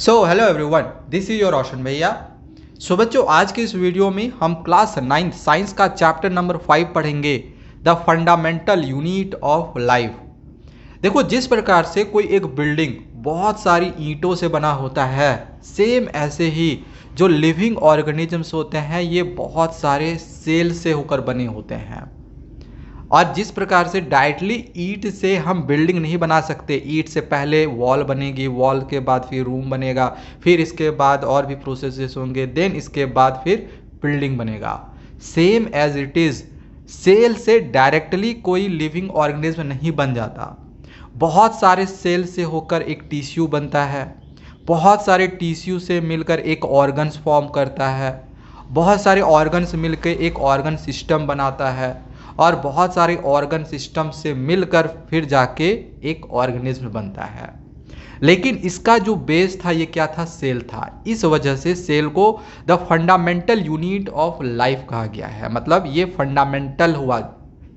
So hello everyone, this is your Roshan भैया। So बच्चों, आज के इस वीडियो में हम क्लास 9 साइंस का चैप्टर नंबर 5 पढ़ेंगे, the fundamental unit of life. देखो, जिस प्रकार से कोई एक बिल्डिंग बहुत सारी ईंटों से बना होता है, सेम ऐसे ही जो लिविंग ऑर्गेनिजम्स होते हैं ये बहुत सारे सेल से होकर बने होते हैं। और जिस प्रकार से डायरेक्टली ईंट से हम बिल्डिंग नहीं बना सकते, ईंट से पहले वॉल बनेगी, वॉल के बाद फिर रूम बनेगा, फिर इसके बाद और भी प्रोसेसेस होंगे, देन इसके बाद फिर बिल्डिंग बनेगा। Same as it is cell से डायरेक्टली कोई लिविंग ऑर्गेनिज्म नहीं बन जाता। बहुत सारे सेल से होकर एक टिश्यू बनता है, बहुत सारे टिश्यू से मिलकर एक ऑर्गन्स फॉर्म करता है, बहुत सारे ऑर्गन्स मिलकर एक ऑर्गन सिस्टम बनाता है, और बहुत सारे ऑर्गन सिस्टम से मिलकर फिर जाके एक ऑर्गेनिज्म बनता है। लेकिन इसका जो बेस था ये क्या था? सेल था। इस वजह से सेल को the fundamental unit of life कहा गया है। मतलब ये फंडामेंटल हुआ,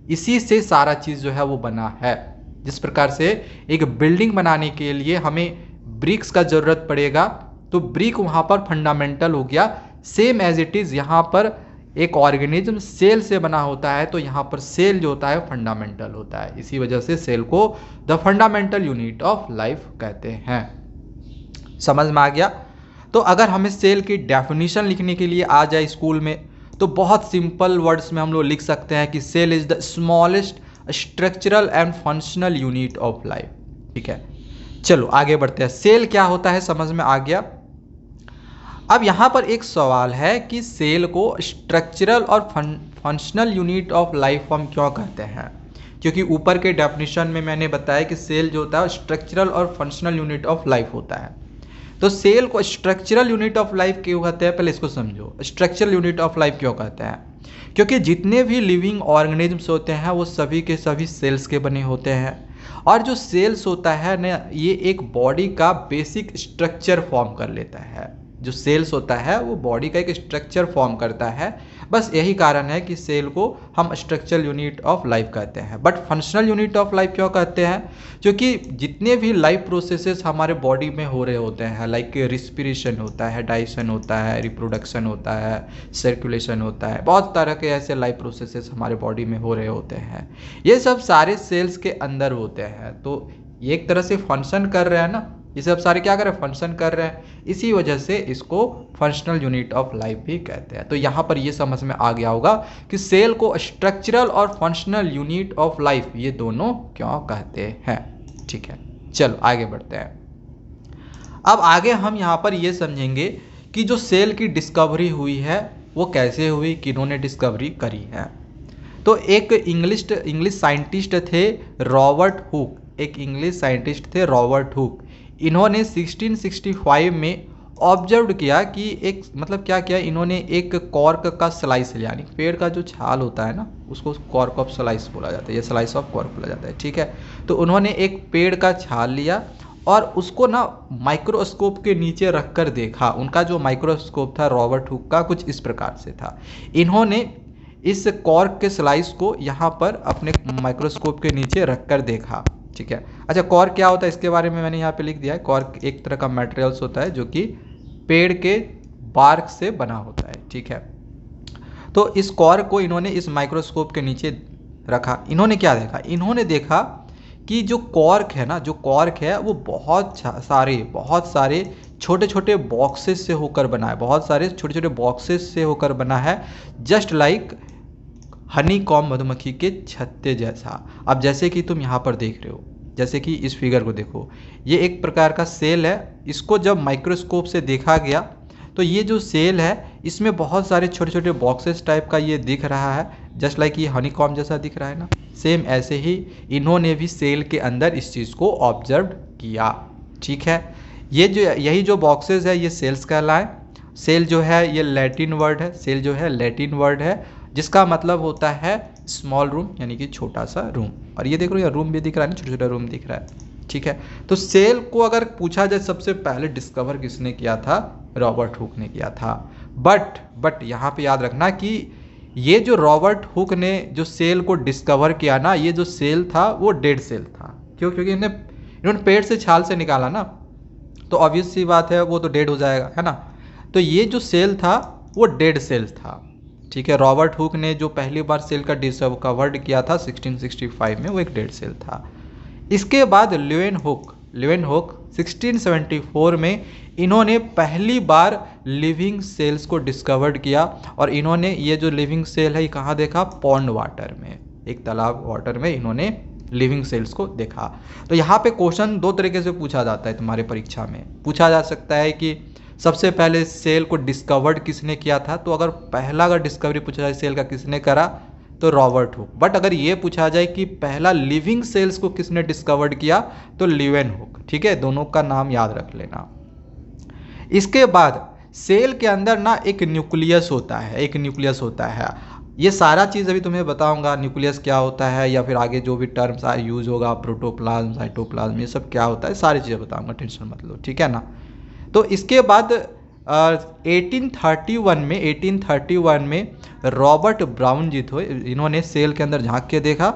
इसी से सारा चीज़ जो है वो बना है। जिस प्रकार से एक बिल्डिंग बनाने के लिए हमें ब्रिक्स का ज़रूरत पड़ेगा, तो ब्रिक वहाँ पर फंडामेंटल हो गया। सेम एज इट इज़ यहाँ पर एक ऑर्गेनिज्म सेल से बना होता है, तो यहाँ पर सेल जो होता है फंडामेंटल होता है। इसी वजह से सेल को the fundamental unit of life कहते हैं। समझ में आ गया? तो अगर हमें सेल की डेफिनेशन लिखने के लिए आ जाए स्कूल में, तो बहुत सिंपल वर्ड्स में हम लोग लिख सकते हैं कि cell is the smallest structural and functional unit of life. ठीक है, चलो आगे बढ़ते हैं। सेल क्या होता है समझ में आ गया। अब यहाँ पर एक सवाल है कि सेल को स्ट्रक्चरल और फंक्शनल यूनिट ऑफ लाइफ हम क्यों कहते हैं? क्योंकि ऊपर के डेफिनेशन में मैंने बताया कि सेल जो होता है स्ट्रक्चरल और फंक्शनल यूनिट ऑफ लाइफ होता है। तो सेल को स्ट्रक्चरल यूनिट ऑफ लाइफ क्यों कहते हैं, पहले इसको समझो। स्ट्रक्चरल यूनिट ऑफ लाइफ क्यों कहते हैं? क्योंकि जितने भी लिविंग ऑर्गेनिजम्स होते हैं वो सभी के सभी सेल्स के बने होते हैं। और जो सेल्स होता है ना, ये एक बॉडी का बेसिक स्ट्रक्चर फॉर्म कर लेता है। जो सेल्स होता है वो बॉडी का एक स्ट्रक्चर फॉर्म करता है। बस यही कारण है कि सेल को हम स्ट्रक्चरल यूनिट ऑफ लाइफ कहते हैं। But functional unit of life क्यों कहते हैं? क्योंकि जितने भी लाइफ प्रोसेसेस हमारे बॉडी में हो रहे होते हैं, लाइक रिस्पिरेशन होता है, डाइजेशन होता है, रिप्रोडक्शन होता है, सर्कुलेशन होता है, बहुत तरह के ऐसे लाइफ प्रोसेसेस हमारे बॉडी में हो रहे होते हैं, ये सब सारे सेल्स के अंदर होते हैं। तो ये एक तरह से फंक्शन कर रहे हैं ना, ये सब सारे क्या कर रहे हैं? फंक्शन कर रहे हैं। इसी वजह से इसको फंक्शनल यूनिट ऑफ लाइफ भी कहते हैं। तो यहाँ पर ये समझ में आ गया होगा कि सेल को स्ट्रक्चरल और फंक्शनल यूनिट ऑफ लाइफ ये दोनों क्यों कहते हैं। ठीक है, चलो आगे बढ़ते हैं। अब आगे हम यहाँ पर ये समझेंगे कि जो सेल की डिस्कवरी हुई है वो कैसे हुई, किन्होंने डिस्कवरी करी है। तो एक इंग्लिश साइंटिस्ट थे रॉबर्ट हुक। एक इंग्लिश साइंटिस्ट थे रॉबर्ट हुक। इन्होंने 1665 में ऑब्जर्व किया कि एक मतलब क्या किया, इन्होंने एक कॉर्क का स्लाइस लिया, यानी पेड़ का जो छाल होता है ना उसको कॉर्क ऑफ स्लाइस बोला जाता है, ये स्लाइस ऑफ कॉर्क बोला जाता है। ठीक है, तो उन्होंने एक पेड़ का छाल लिया और उसको ना माइक्रोस्कोप के नीचे रख कर देखा। उनका जो माइक्रोस्कोप था रॉबर्ट हुक का कुछ इस प्रकार से था। इन्होंने इस कॉर्क के स्लाइस को यहाँ पर अपने माइक्रोस्कोप के नीचे रख कर देखा। ठीक है, अच्छा कॉर्क क्या होता है इसके बारे में मैंने यहाँ पे लिख दिया है। कॉर्क एक तरह का मटेरियल्स होता है जो कि पेड़ के बार्क से बना होता है। ठीक है, तो इस कॉर्क को इन्होंने इस माइक्रोस्कोप के नीचे रखा। इन्होंने क्या देखा? इन्होंने देखा कि जो कॉर्क है ना, जो कॉर्क है वो बहुत सारे छोटे छोटे बॉक्सेस से होकर बना है, बहुत सारे छोटे छोटे बॉक्सेस से होकर बना है, जस्ट लाइक हनी कॉम, मधुमक्खी के छत्ते जैसा। अब जैसे कि तुम यहाँ पर देख रहे हो, जैसे कि इस फिगर को देखो, ये एक प्रकार का सेल है। इसको जब माइक्रोस्कोप से देखा गया तो ये जो सेल है इसमें बहुत सारे छोटे छोटे बॉक्सेस टाइप का ये दिख रहा है, जस्ट लाइक ये हनी कॉम जैसा दिख रहा है ना। सेम ऐसे ही इन्होंने भी सेल के अंदर इस चीज़ को ऑब्जर्व किया। ठीक है, यही जो बॉक्सेस है ये सेल्स कहलाए। सेल जो है ये लैटिन वर्ड है, सेल जो है लैटिन वर्ड है जिसका मतलब होता है स्मॉल रूम, यानी कि छोटा सा रूम। और ये देख रहे हो, रूम भी दिख रहा है ना, छोटा छोटा रूम दिख रहा है। ठीक है, तो सेल को अगर पूछा जाए सबसे पहले डिस्कवर किसने किया था? रॉबर्ट हुक ने किया था। बट यहाँ पे याद रखना कि ये जो रॉबर्ट हुक ने जो सेल को डिस्कवर किया ना, ये जो सेल था वो डेड सेल था। क्यों? क्योंकि इन्होंने पेड़ से छाल से निकाला ना, तो ऑब्वियस सी बात है वो तो डेड हो जाएगा, है ना। तो ये जो सेल था वो डेड सेल था, ठीक है। रॉबर्ट हुक ने जो पहली बार सेल का डिस्कवर्ड किया था 1665 में, वो एक डेड सेल था। इसके बाद ल्यूवेनहुक 1674 में इन्होंने पहली बार लिविंग सेल्स को डिस्कवर्ड किया, और इन्होंने ये जो लिविंग सेल है ये कहाँ देखा, पॉन्ड वाटर में, एक तालाब वाटर में इन्होंने लिविंग सेल्स को देखा। तो यहाँ पे क्वेश्चन दो तरीके से पूछा जाता है तुम्हारे परीक्षा में। पूछा जा सकता है कि सबसे पहले सेल को डिस्कवर्ड किसने किया था, तो अगर पहला अगर डिस्कवरी पूछा जाए सेल का किसने करा तो रॉबर्ट हुक। बट अगर ये पूछा जाए कि पहला लिविंग सेल्स को किसने डिस्कवर्ड किया तो ल्यूवेनहुक, ठीक है। दोनों का नाम याद रख लेना। इसके बाद सेल के अंदर ना एक न्यूक्लियस होता है, ये सारा चीज़ अभी तुम्हें बताऊंगा, न्यूक्लियस क्या होता है, या फिर आगे जो भी टर्म्स यूज होगा, प्रोटोप्लाज्म, साइटोप्लाज्म, ये सब क्या होता है, सारी चीज़ें बताऊंगा, टेंशन मत लो, ठीक है ना। तो इसके बाद 1831 में रॉबर्ट ब्राउन जी थे, इन्होंने सेल के अंदर झांक के देखा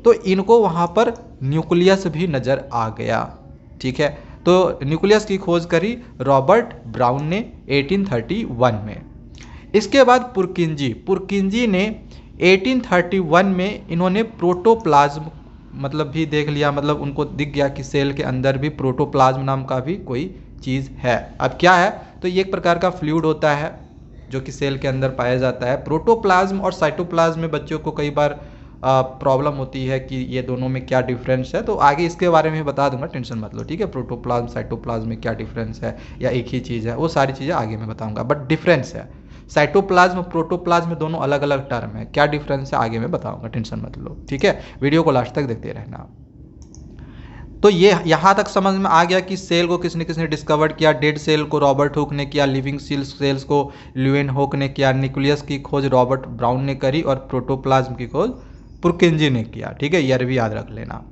तो इनको वहाँ पर न्यूक्लियस भी नज़र आ गया, ठीक है। तो न्यूक्लियस की खोज करी रॉबर्ट ब्राउन ने 1831 में। इसके बाद पुरकिंजी ने 1831 में इन्होंने प्रोटोप्लाज्म मतलब भी देख लिया, मतलब उनको दिख गया कि सेल के अंदर भी प्रोटोप्लाज्म नाम का भी कोई चीज़ है। अब क्या है, तो ये एक प्रकार का फ्लूइड होता है जो कि सेल के अंदर पाया जाता है। प्रोटोप्लाज्म और साइटोप्लाज्म में बच्चों को कई बार प्रॉब्लम होती है कि ये दोनों में क्या डिफरेंस है, तो आगे इसके बारे में बता दूंगा, टेंशन मत लो, ठीक है। प्रोटोप्लाज्म साइटोप्लाज्म में क्या डिफरेंस है या एक ही चीज़ है, वो सारी चीज़ें आगे मैं बताऊंगा, बट डिफरेंस है। साइटोप्लाज्म प्रोटोप्लाज्म में दोनों अलग अलग टर्म है, क्या डिफरेंस है आगे मैं बताऊंगा, टेंशन मत लो, ठीक है। वीडियो को लास्ट तक देखते रहना। तो ये यहाँ तक समझ में आ गया कि सेल को किसने किसने डिस्कवर्ड किया। डेड सेल को रॉबर्ट हुक ने किया, लिविंग सेल्स को ल्यूवेनहुक ने किया, न्यूक्लियस की खोज रॉबर्ट ब्राउन ने करी, और प्रोटोप्लाज्म की खोज पुरकिंजी ने किया, ठीक है। यह भी याद रख लेना।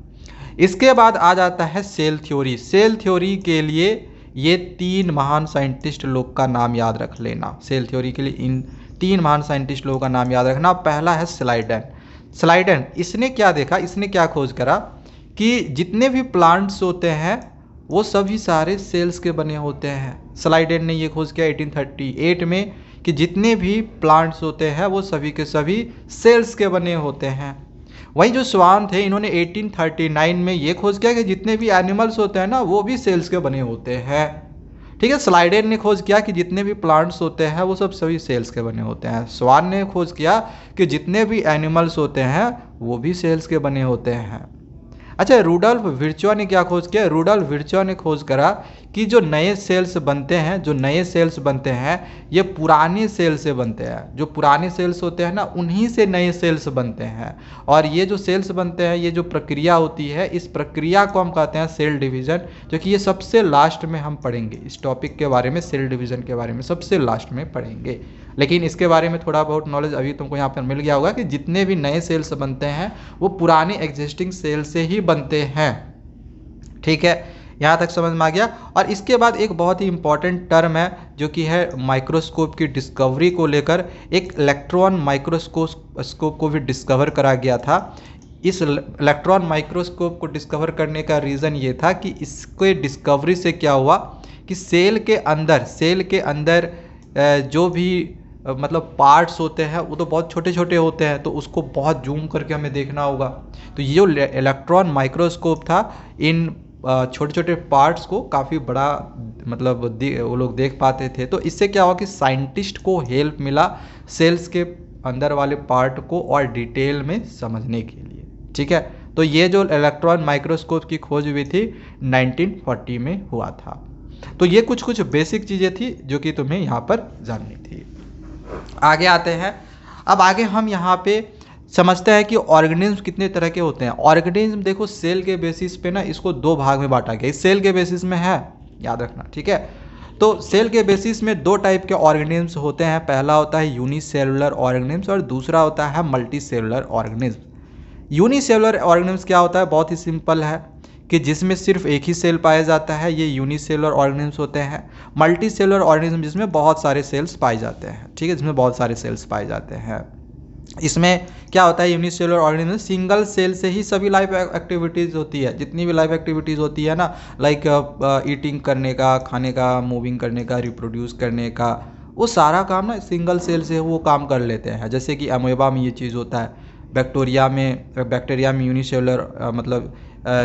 इसके बाद आ जाता है सेल थ्योरी। सेल थ्योरी के लिए ये 3 महान साइंटिस्ट लोग का नाम याद रख लेना। सेल थ्योरी के लिए इन 3 महान साइंटिस्ट लोगों का नाम याद रखना। पहला है स्लाइडन। इसने क्या देखा, इसने क्या खोज करा कि जितने भी प्लांट्स होते हैं वो सभी सारे सेल्स के बने होते हैं। स्लाइडन ने ये खोज किया 1838 में कि जितने भी प्लांट्स होते हैं वो सभी के सभी सेल्स के बने होते हैं। वहीं जो स्वान थे, इन्होंने 1839 में ये खोज किया कि जितने भी एनिमल्स होते हैं ना वो भी सेल्स के बने होते हैं, ठीक है। स्लाइडन ने खोज किया कि जितने भी प्लांट्स होते हैं वो सब सभी सेल्स के बने होते हैं। स्वान ने खोज किया कि जितने भी एनिमल्स होते हैं वो भी सेल्स के बने होते हैं। अच्छा, रुडोल्फ विर्चुआ ने क्या खोज किया? रुडोल्फ विर्चुआ ने खोज करा कि जो नए सेल्स बनते हैं ये पुराने सेल से बनते हैं। जो पुराने सेल्स होते हैं ना उन्हीं से नए सेल्स बनते हैं, और ये जो सेल्स बनते हैं, ये जो प्रक्रिया होती है, इस प्रक्रिया को हम कहते हैं सेल डिवीज़न, जो कि ये सबसे लास्ट में हम पढ़ेंगे। इस टॉपिक के बारे में, सेल डिवीज़न के बारे में सबसे लास्ट में पढ़ेंगे। लेकिन इसके बारे में थोड़ा बहुत नॉलेज अभी तुमको यहाँ पर मिल गया होगा कि जितने भी नए सेल्स बनते हैं वो पुराने एग्जिस्टिंग सेल से ही बनते हैं, ठीक है। यहाँ तक समझ में आ गया। और इसके बाद एक बहुत ही इंपॉर्टेंट टर्म है जो कि है माइक्रोस्कोप की डिस्कवरी को लेकर। एक इलेक्ट्रॉन माइक्रोस्कोप को भी डिस्कवर करा गया था। इस इलेक्ट्रॉन माइक्रोस्कोप को डिस्कवर करने का रीज़न ये था कि इसके डिस्कवरी से क्या हुआ कि सेल के अंदर जो भी मतलब पार्ट्स होते हैं वो तो बहुत छोटे छोटे होते हैं, तो उसको बहुत जूम करके हमें देखना होगा। तो ये जो इलेक्ट्रॉन माइक्रोस्कोप था, इन छोटे छोटे पार्ट्स को काफ़ी बड़ा मतलब वो लोग देख पाते थे। तो इससे क्या हुआ कि साइंटिस्ट को हेल्प मिला सेल्स के अंदर वाले पार्ट को और डिटेल में समझने के लिए, ठीक है। तो ये जो इलेक्ट्रॉन माइक्रोस्कोप की खोज हुई थी 1940 में हुआ था। तो ये कुछ बेसिक चीज़ें थी जो कि तुम्हें यहाँ पर जाननी थी। आगे आते हैं। अब आगे हम यहाँ पे समझते हैं कि ऑर्गेनिज्म कितने तरह के होते हैं। ऑर्गेनिज्म देखो सेल के बेसिस पे ना इसको 2 भाग में बांटा गया। इस सेल के बेसिस में है, याद रखना, ठीक है। तो सेल के बेसिस में 2 टाइप के ऑर्गेनिज्म्स होते हैं। पहला होता है यूनिसेलुलर ऑर्गेनिज्म और दूसरा होता है मल्टीसेलुलर ऑर्गेनिज्म। यूनिसेलुलर ऑर्गेनिज्म क्या होता है? बहुत ही सिंपल है कि जिसमें सिर्फ एक ही सेल पाया जाता है, ये यूनिसेलुलर ऑर्गेनिज्म होते हैं। मल्टीसेलुलर ऑर्गेनिज्म जिसमें बहुत सारे सेल्स पाए जाते हैं, ठीक है, जिसमें बहुत सारे सेल्स पाए जाते हैं। इसमें क्या होता है, यूनिसेलुलर ऑर्गेनिज्म सिंगल सेल से ही सभी लाइफ एक्टिविटीज़ होती है, जितनी भी लाइफ एक्टिविटीज़ होती है ना, लाइक ईटिंग करने का, खाने का, मूविंग करने का, रिप्रोड्यूस करने का, वो सारा काम ना सिंगल सेल से वो काम कर लेते हैं। जैसे कि अमीबा में ये चीज़ होता है, बैक्टीरिया में यूनिसेलुलर मतलब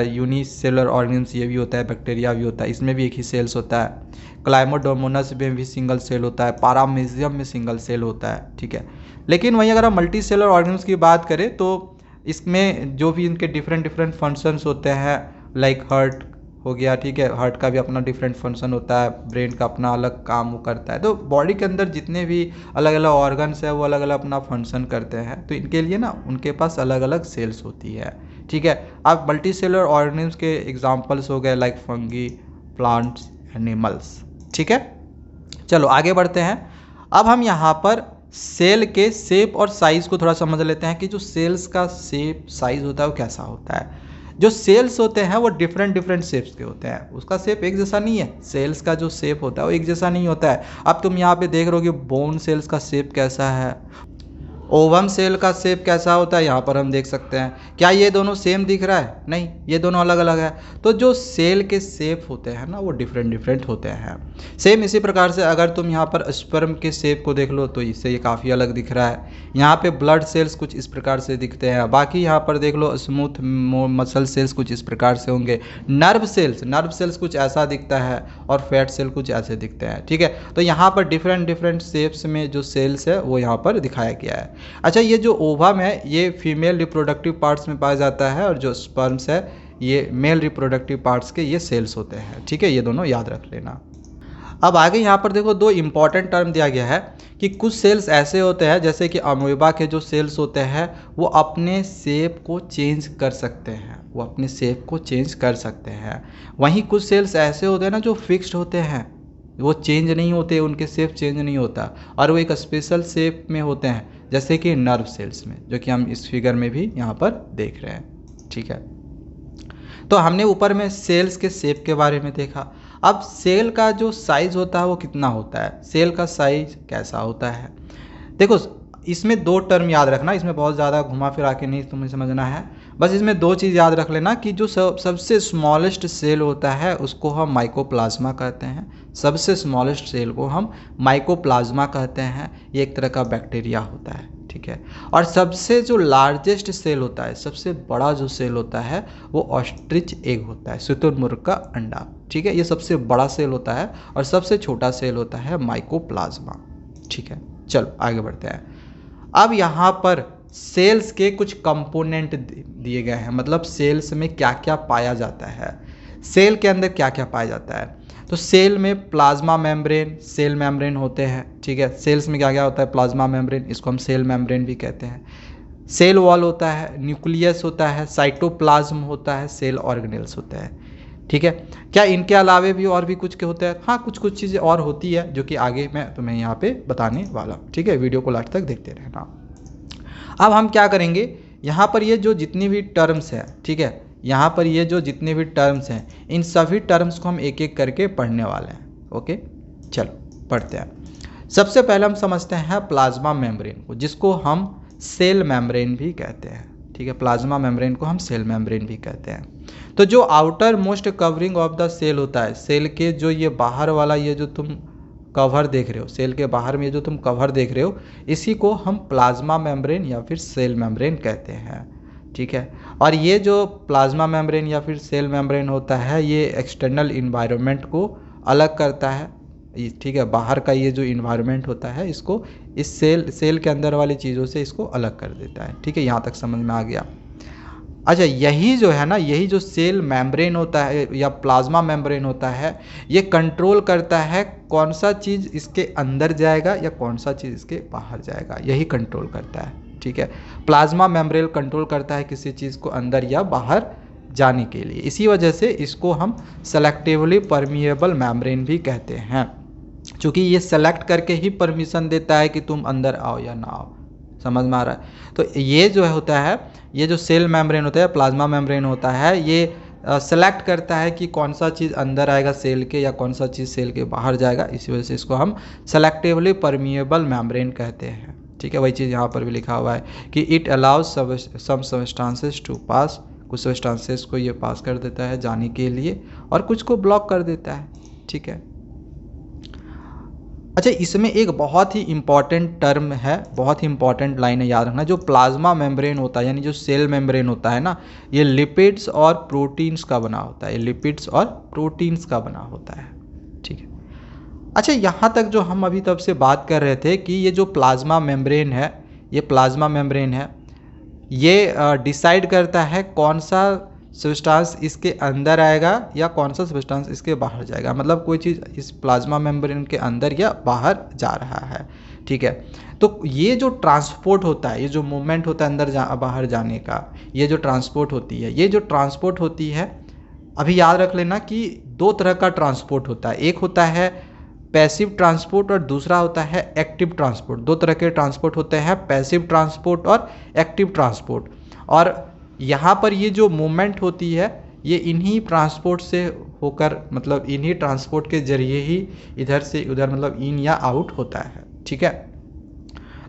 यूनिसेलुलर ऑर्गेनिज्म ये भी होता है, बैक्टीरिया भी होता है, इसमें भी एक ही सेल्स होता है। क्लाइमोडोमोनस में भी सिंगल सेल होता है, पारामीजियम में सिंगल सेल होता है, ठीक है। लेकिन वहीं अगर हम मल्टी सेलर ऑर्गेनिज्म की बात करें तो इसमें जो भी इनके डिफरेंट डिफरेंट फंक्शंस होते हैं, लाइक हार्ट हो गया, ठीक है, हार्ट का भी अपना डिफरेंट फंक्शन होता है, ब्रेन का अपना अलग काम वो करता है। तो बॉडी के अंदर जितने भी अलग अलग ऑर्गन्स है वो अलग अलग अपना फंक्शन करते हैं, तो इनके लिए ना उनके पास अलग अलग सेल्स होती है, ठीक है। अब मल्टी सेलर ऑर्गेनिज्म के एग्जाम्पल्स हो गए लाइक फंगी, प्लांट्स, एनिमल्स, ठीक है। चलो आगे बढ़ते हैं। अब हम यहाँ पर सेल के शेप और साइज को थोड़ा समझ लेते हैं कि जो सेल्स का शेप साइज होता है वो कैसा होता है। जो सेल्स होते हैं वो डिफरेंट डिफरेंट शेप्स के होते हैं, उसका शेप एक जैसा नहीं है। सेल्स का जो शेप होता है वो एक जैसा नहीं होता है। अब तुम यहाँ पे देख रहे हो कि बोन सेल्स का शेप कैसा है, ओवम सेल का शेप कैसा होता है, यहाँ पर हम देख सकते हैं। क्या ये दोनों सेम दिख रहा है? नहीं, ये दोनों अलग अलग है। तो जो सेल के शेप होते हैं ना वो डिफरेंट डिफरेंट होते हैं। सेम इसी प्रकार से अगर तुम यहाँ पर स्पर्म के शेप को देख लो तो इससे ये काफ़ी अलग दिख रहा है। यहाँ पे ब्लड सेल्स कुछ इस प्रकार से दिखते हैं, बाकी यहाँ पर देख लो स्मूथ मसल सेल्स कुछ इस प्रकार से होंगे। नर्व सेल्स कुछ ऐसा दिखता है और फैट सेल कुछ ऐसे दिखते हैं, ठीक है। तो यहाँ पर डिफरेंट डिफरेंट शेप्स में जो सेल्स है वो यहाँ पर दिखाया गया है। अच्छा, ये जो ओवम है ये फीमेल रिप्रोडक्टिव पार्ट्स में पाया जाता है और जो स्पर्म्स है ये मेल रिप्रोडक्टिव पार्ट्स के ये सेल्स होते हैं, ठीक है। ये दोनों याद रख लेना। अब आगे यहाँ पर देखो दो इंपॉर्टेंट टर्म दिया गया है कि कुछ सेल्स ऐसे होते हैं जैसे कि अमीबा के जो सेल्स होते हैं वो अपने शेप को चेंज कर सकते हैं, वहीं कुछ सेल्स ऐसे होते हैं ना जो फिक्स्ड होते हैं, वो चेंज नहीं होते, उनके शेप चेंज नहीं होता और वो एक स्पेशल शेप में होते हैं, जैसे कि नर्व सेल्स में, जो कि हम इस फिगर में भी यहाँ पर देख रहे हैं, ठीक है। तो हमने ऊपर में सेल्स के शेप के बारे में देखा। अब सेल का जो साइज होता है वो कितना होता है, सेल का साइज कैसा होता है। देखो इसमें दो टर्म याद रखना, इसमें बहुत ज़्यादा घुमा फिरा के नहीं तुम्हें समझना है, बस इसमें दो चीज़ याद रख लेना कि जो सबसे स्मॉलेस्ट सेल होता है उसको हम माइकोप्लाज्मा कहते हैं, सबसे स्मॉलेस्ट सेल को हम माइकोप्लाज्मा कहते हैं, ये एक तरह का बैक्टीरिया होता है, ठीक है। और सबसे जो लार्जेस्ट सेल होता है, सबसे बड़ा जो सेल होता है वो ऑस्ट्रिच एग होता है, शुतुरमुर्ग का अंडा, ठीक है। ये सबसे बड़ा सेल होता है और सबसे छोटा सेल होता है माइकोप्लाज्मा, ठीक है। चलो आगे बढ़ते हैं। अब यहाँ पर सेल्स के कुछ कंपोनेंट दिए गए हैं, मतलब सेल्स में क्या क्या पाया जाता है, सेल के अंदर क्या क्या पाया जाता है। तो सेल में प्लाज्मा मेम्ब्रेन, सेल मेम्ब्रेन होते हैं, ठीक है। सेल्स में क्या क्या होता है, प्लाज्मा मेम्ब्रेन, इसको हम सेल मेम्ब्रेन भी कहते हैं। सेल वॉल होता है, न्यूक्लियस होता है, साइटोप्लाज्म होता है, सेल ऑर्गेनेल्स होते हैं, ठीक है। क्या इनके अलावे भी और भी कुछ के होते हैं? हाँ, कुछ चीज़ें और होती है जो कि आगे मैं तुम्हें यहाँ पे बताने वाला हूँ, ठीक है। वीडियो को लास्ट तक देखते रहना। अब हम क्या करेंगे, यहाँ पर ये जो जितनी भी टर्म्स हैं, ठीक है, यहाँ पर ये जो जितने भी टर्म्स हैं इन सभी टर्म्स को हम एक एक करके पढ़ने वाले हैं, ओके। चलो पढ़ते हैं। सबसे पहले हम समझते हैं प्लाज्मा मेम्ब्रेन को, जिसको हम सेल मेम्ब्रेन भी कहते हैं, ठीक है। प्लाज्मा मेम्ब्रेन को हम सेल मेम्ब्रेन भी कहते हैं। तो जो outermost covering of the cell होता है, सेल के जो ये बाहर वाला ये जो तुम कवर देख रहे हो, सेल के बाहर में जो तुम कवर देख रहे हो, इसी को हम प्लाज्मा मेम्ब्रेन या फिर सेल मेम्ब्रेन कहते हैं, ठीक है। और ये जो प्लाज्मा मेम्ब्रेन या फिर सेल मेम्ब्रेन होता है ये एक्सटर्नल इन्वायरमेंट को अलग करता है, ठीक है। बाहर का ये जो इन्वायरमेंट होता है इसको इस सेल के अंदर वाली चीज़ों से इसको अलग कर देता है, ठीक है। यहाँ तक समझ में आ गया। अच्छा, यही जो है ना, यही जो सेल मेम्ब्रेन होता है या प्लाज्मा मेम्ब्रेन होता है, ये कंट्रोल करता है कौन सा चीज़ इसके अंदर जाएगा या कौन सा चीज़ इसके बाहर जाएगा, यही कंट्रोल करता है, ठीक है। प्लाज्मा मेम्ब्रेन कंट्रोल करता है किसी चीज़ को अंदर या बाहर जाने के लिए। इसी वजह से इसको हम सेलेक्टिवली परमिएबल मेम्ब्रेन भी कहते हैं, क्योंकि ये सेलेक्ट करके ही परमिशन देता है कि तुम अंदर आओ या ना आओ। समझ में आ रहा है? तो ये जो होता है, ये जो सेल मेम्ब्रेन होता है, प्लाज्मा मेम्ब्रेन होता है, ये सेलेक्ट करता है कि कौन सा चीज़ अंदर आएगा सेल के या कौन सा चीज़ सेल के बाहर जाएगा। इसी वजह से इसको हम सेलेक्टिवली परमिएबल मेम्ब्रेन कहते हैं, ठीक है, वही चीज़ यहाँ पर भी लिखा हुआ है कि it allows some substances to pass, कुछ सब्सटेंसेस को ये पास कर देता है जाने के लिए और कुछ को ब्लॉक कर देता है। ठीक है, अच्छा इसमें एक बहुत ही इंपॉर्टेंट टर्म है, बहुत ही इंपॉर्टेंट लाइन है, याद रखना। जो प्लाज्मा मेम्ब्रेन होता है यानी जो सेल मेम्ब्रेन होता है ना, ये लिपिड्स और प्रोटीन्स का बना होता है, ये लिपिड्स और प्रोटीन्स का बना होता है। ठीक है, अच्छा यहाँ तक जो हम अभी तब से बात कर रहे थे कि ये जो प्लाज्मा मेम्ब्रेन है, ये प्लाज्मा मेम्ब्रेन है, ये डिसाइड करता है कौन सा सब्सटेंस इसके अंदर आएगा या कौन सा सब्सटेंस इसके बाहर जाएगा, मतलब कोई चीज़ इस प्लाज्मा मेम्ब्रेन के अंदर या बाहर जा रहा है। ठीक है, तो ये जो ट्रांसपोर्ट होता है, ये जो मूवमेंट होता है अंदर बाहर जाने का, ये जो ट्रांसपोर्ट होती है, ये जो ट्रांसपोर्ट होती है, अभी याद रख लेना कि दो तरह का ट्रांसपोर्ट होता है। एक होता है पैसिव ट्रांसपोर्ट और दूसरा होता है एक्टिव ट्रांसपोर्ट। दो तरह के ट्रांसपोर्ट होते हैं, पैसिव ट्रांसपोर्ट और एक्टिव ट्रांसपोर्ट। और यहाँ पर ये जो मूवमेंट होती है ये इन्हीं ट्रांसपोर्ट से होकर, मतलब इन्हीं ट्रांसपोर्ट के जरिए ही इधर से उधर, मतलब इन या आउट होता है। ठीक है,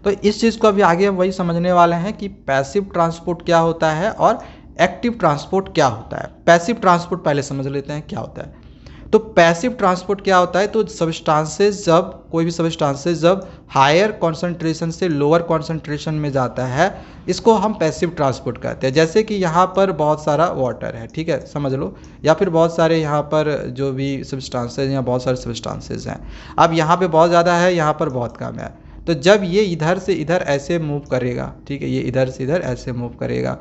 तो इस चीज़ को अभी आगे हम वही समझने वाले हैं कि पैसिव ट्रांसपोर्ट क्या होता है और एक्टिव ट्रांसपोर्ट क्या होता है। पैसिव ट्रांसपोर्ट पहले समझ लेते हैं क्या होता है। तो पैसिव ट्रांसपोर्ट क्या होता है, तो सब्सटेंसेस जब, कोई भी सब्सटेंसेस जब हायर कॉन्सेंट्रेशन से लोअर कॉन्सेंट्रेशन में जाता है, इसको हम पैसिव ट्रांसपोर्ट कहते हैं। जैसे कि यहाँ पर बहुत सारा वाटर है, ठीक है, समझ लो, या फिर बहुत सारे यहाँ पर जो भी सब्सटेंसेस या बहुत सारे सब्सटेंसेस हैं। अब यहाँ पे बहुत ज़्यादा है, यहाँ पर बहुत कम है, तो जब ये इधर से इधर ऐसे मूव करेगा, ठीक है, ये इधर से इधर ऐसे मूव करेगा,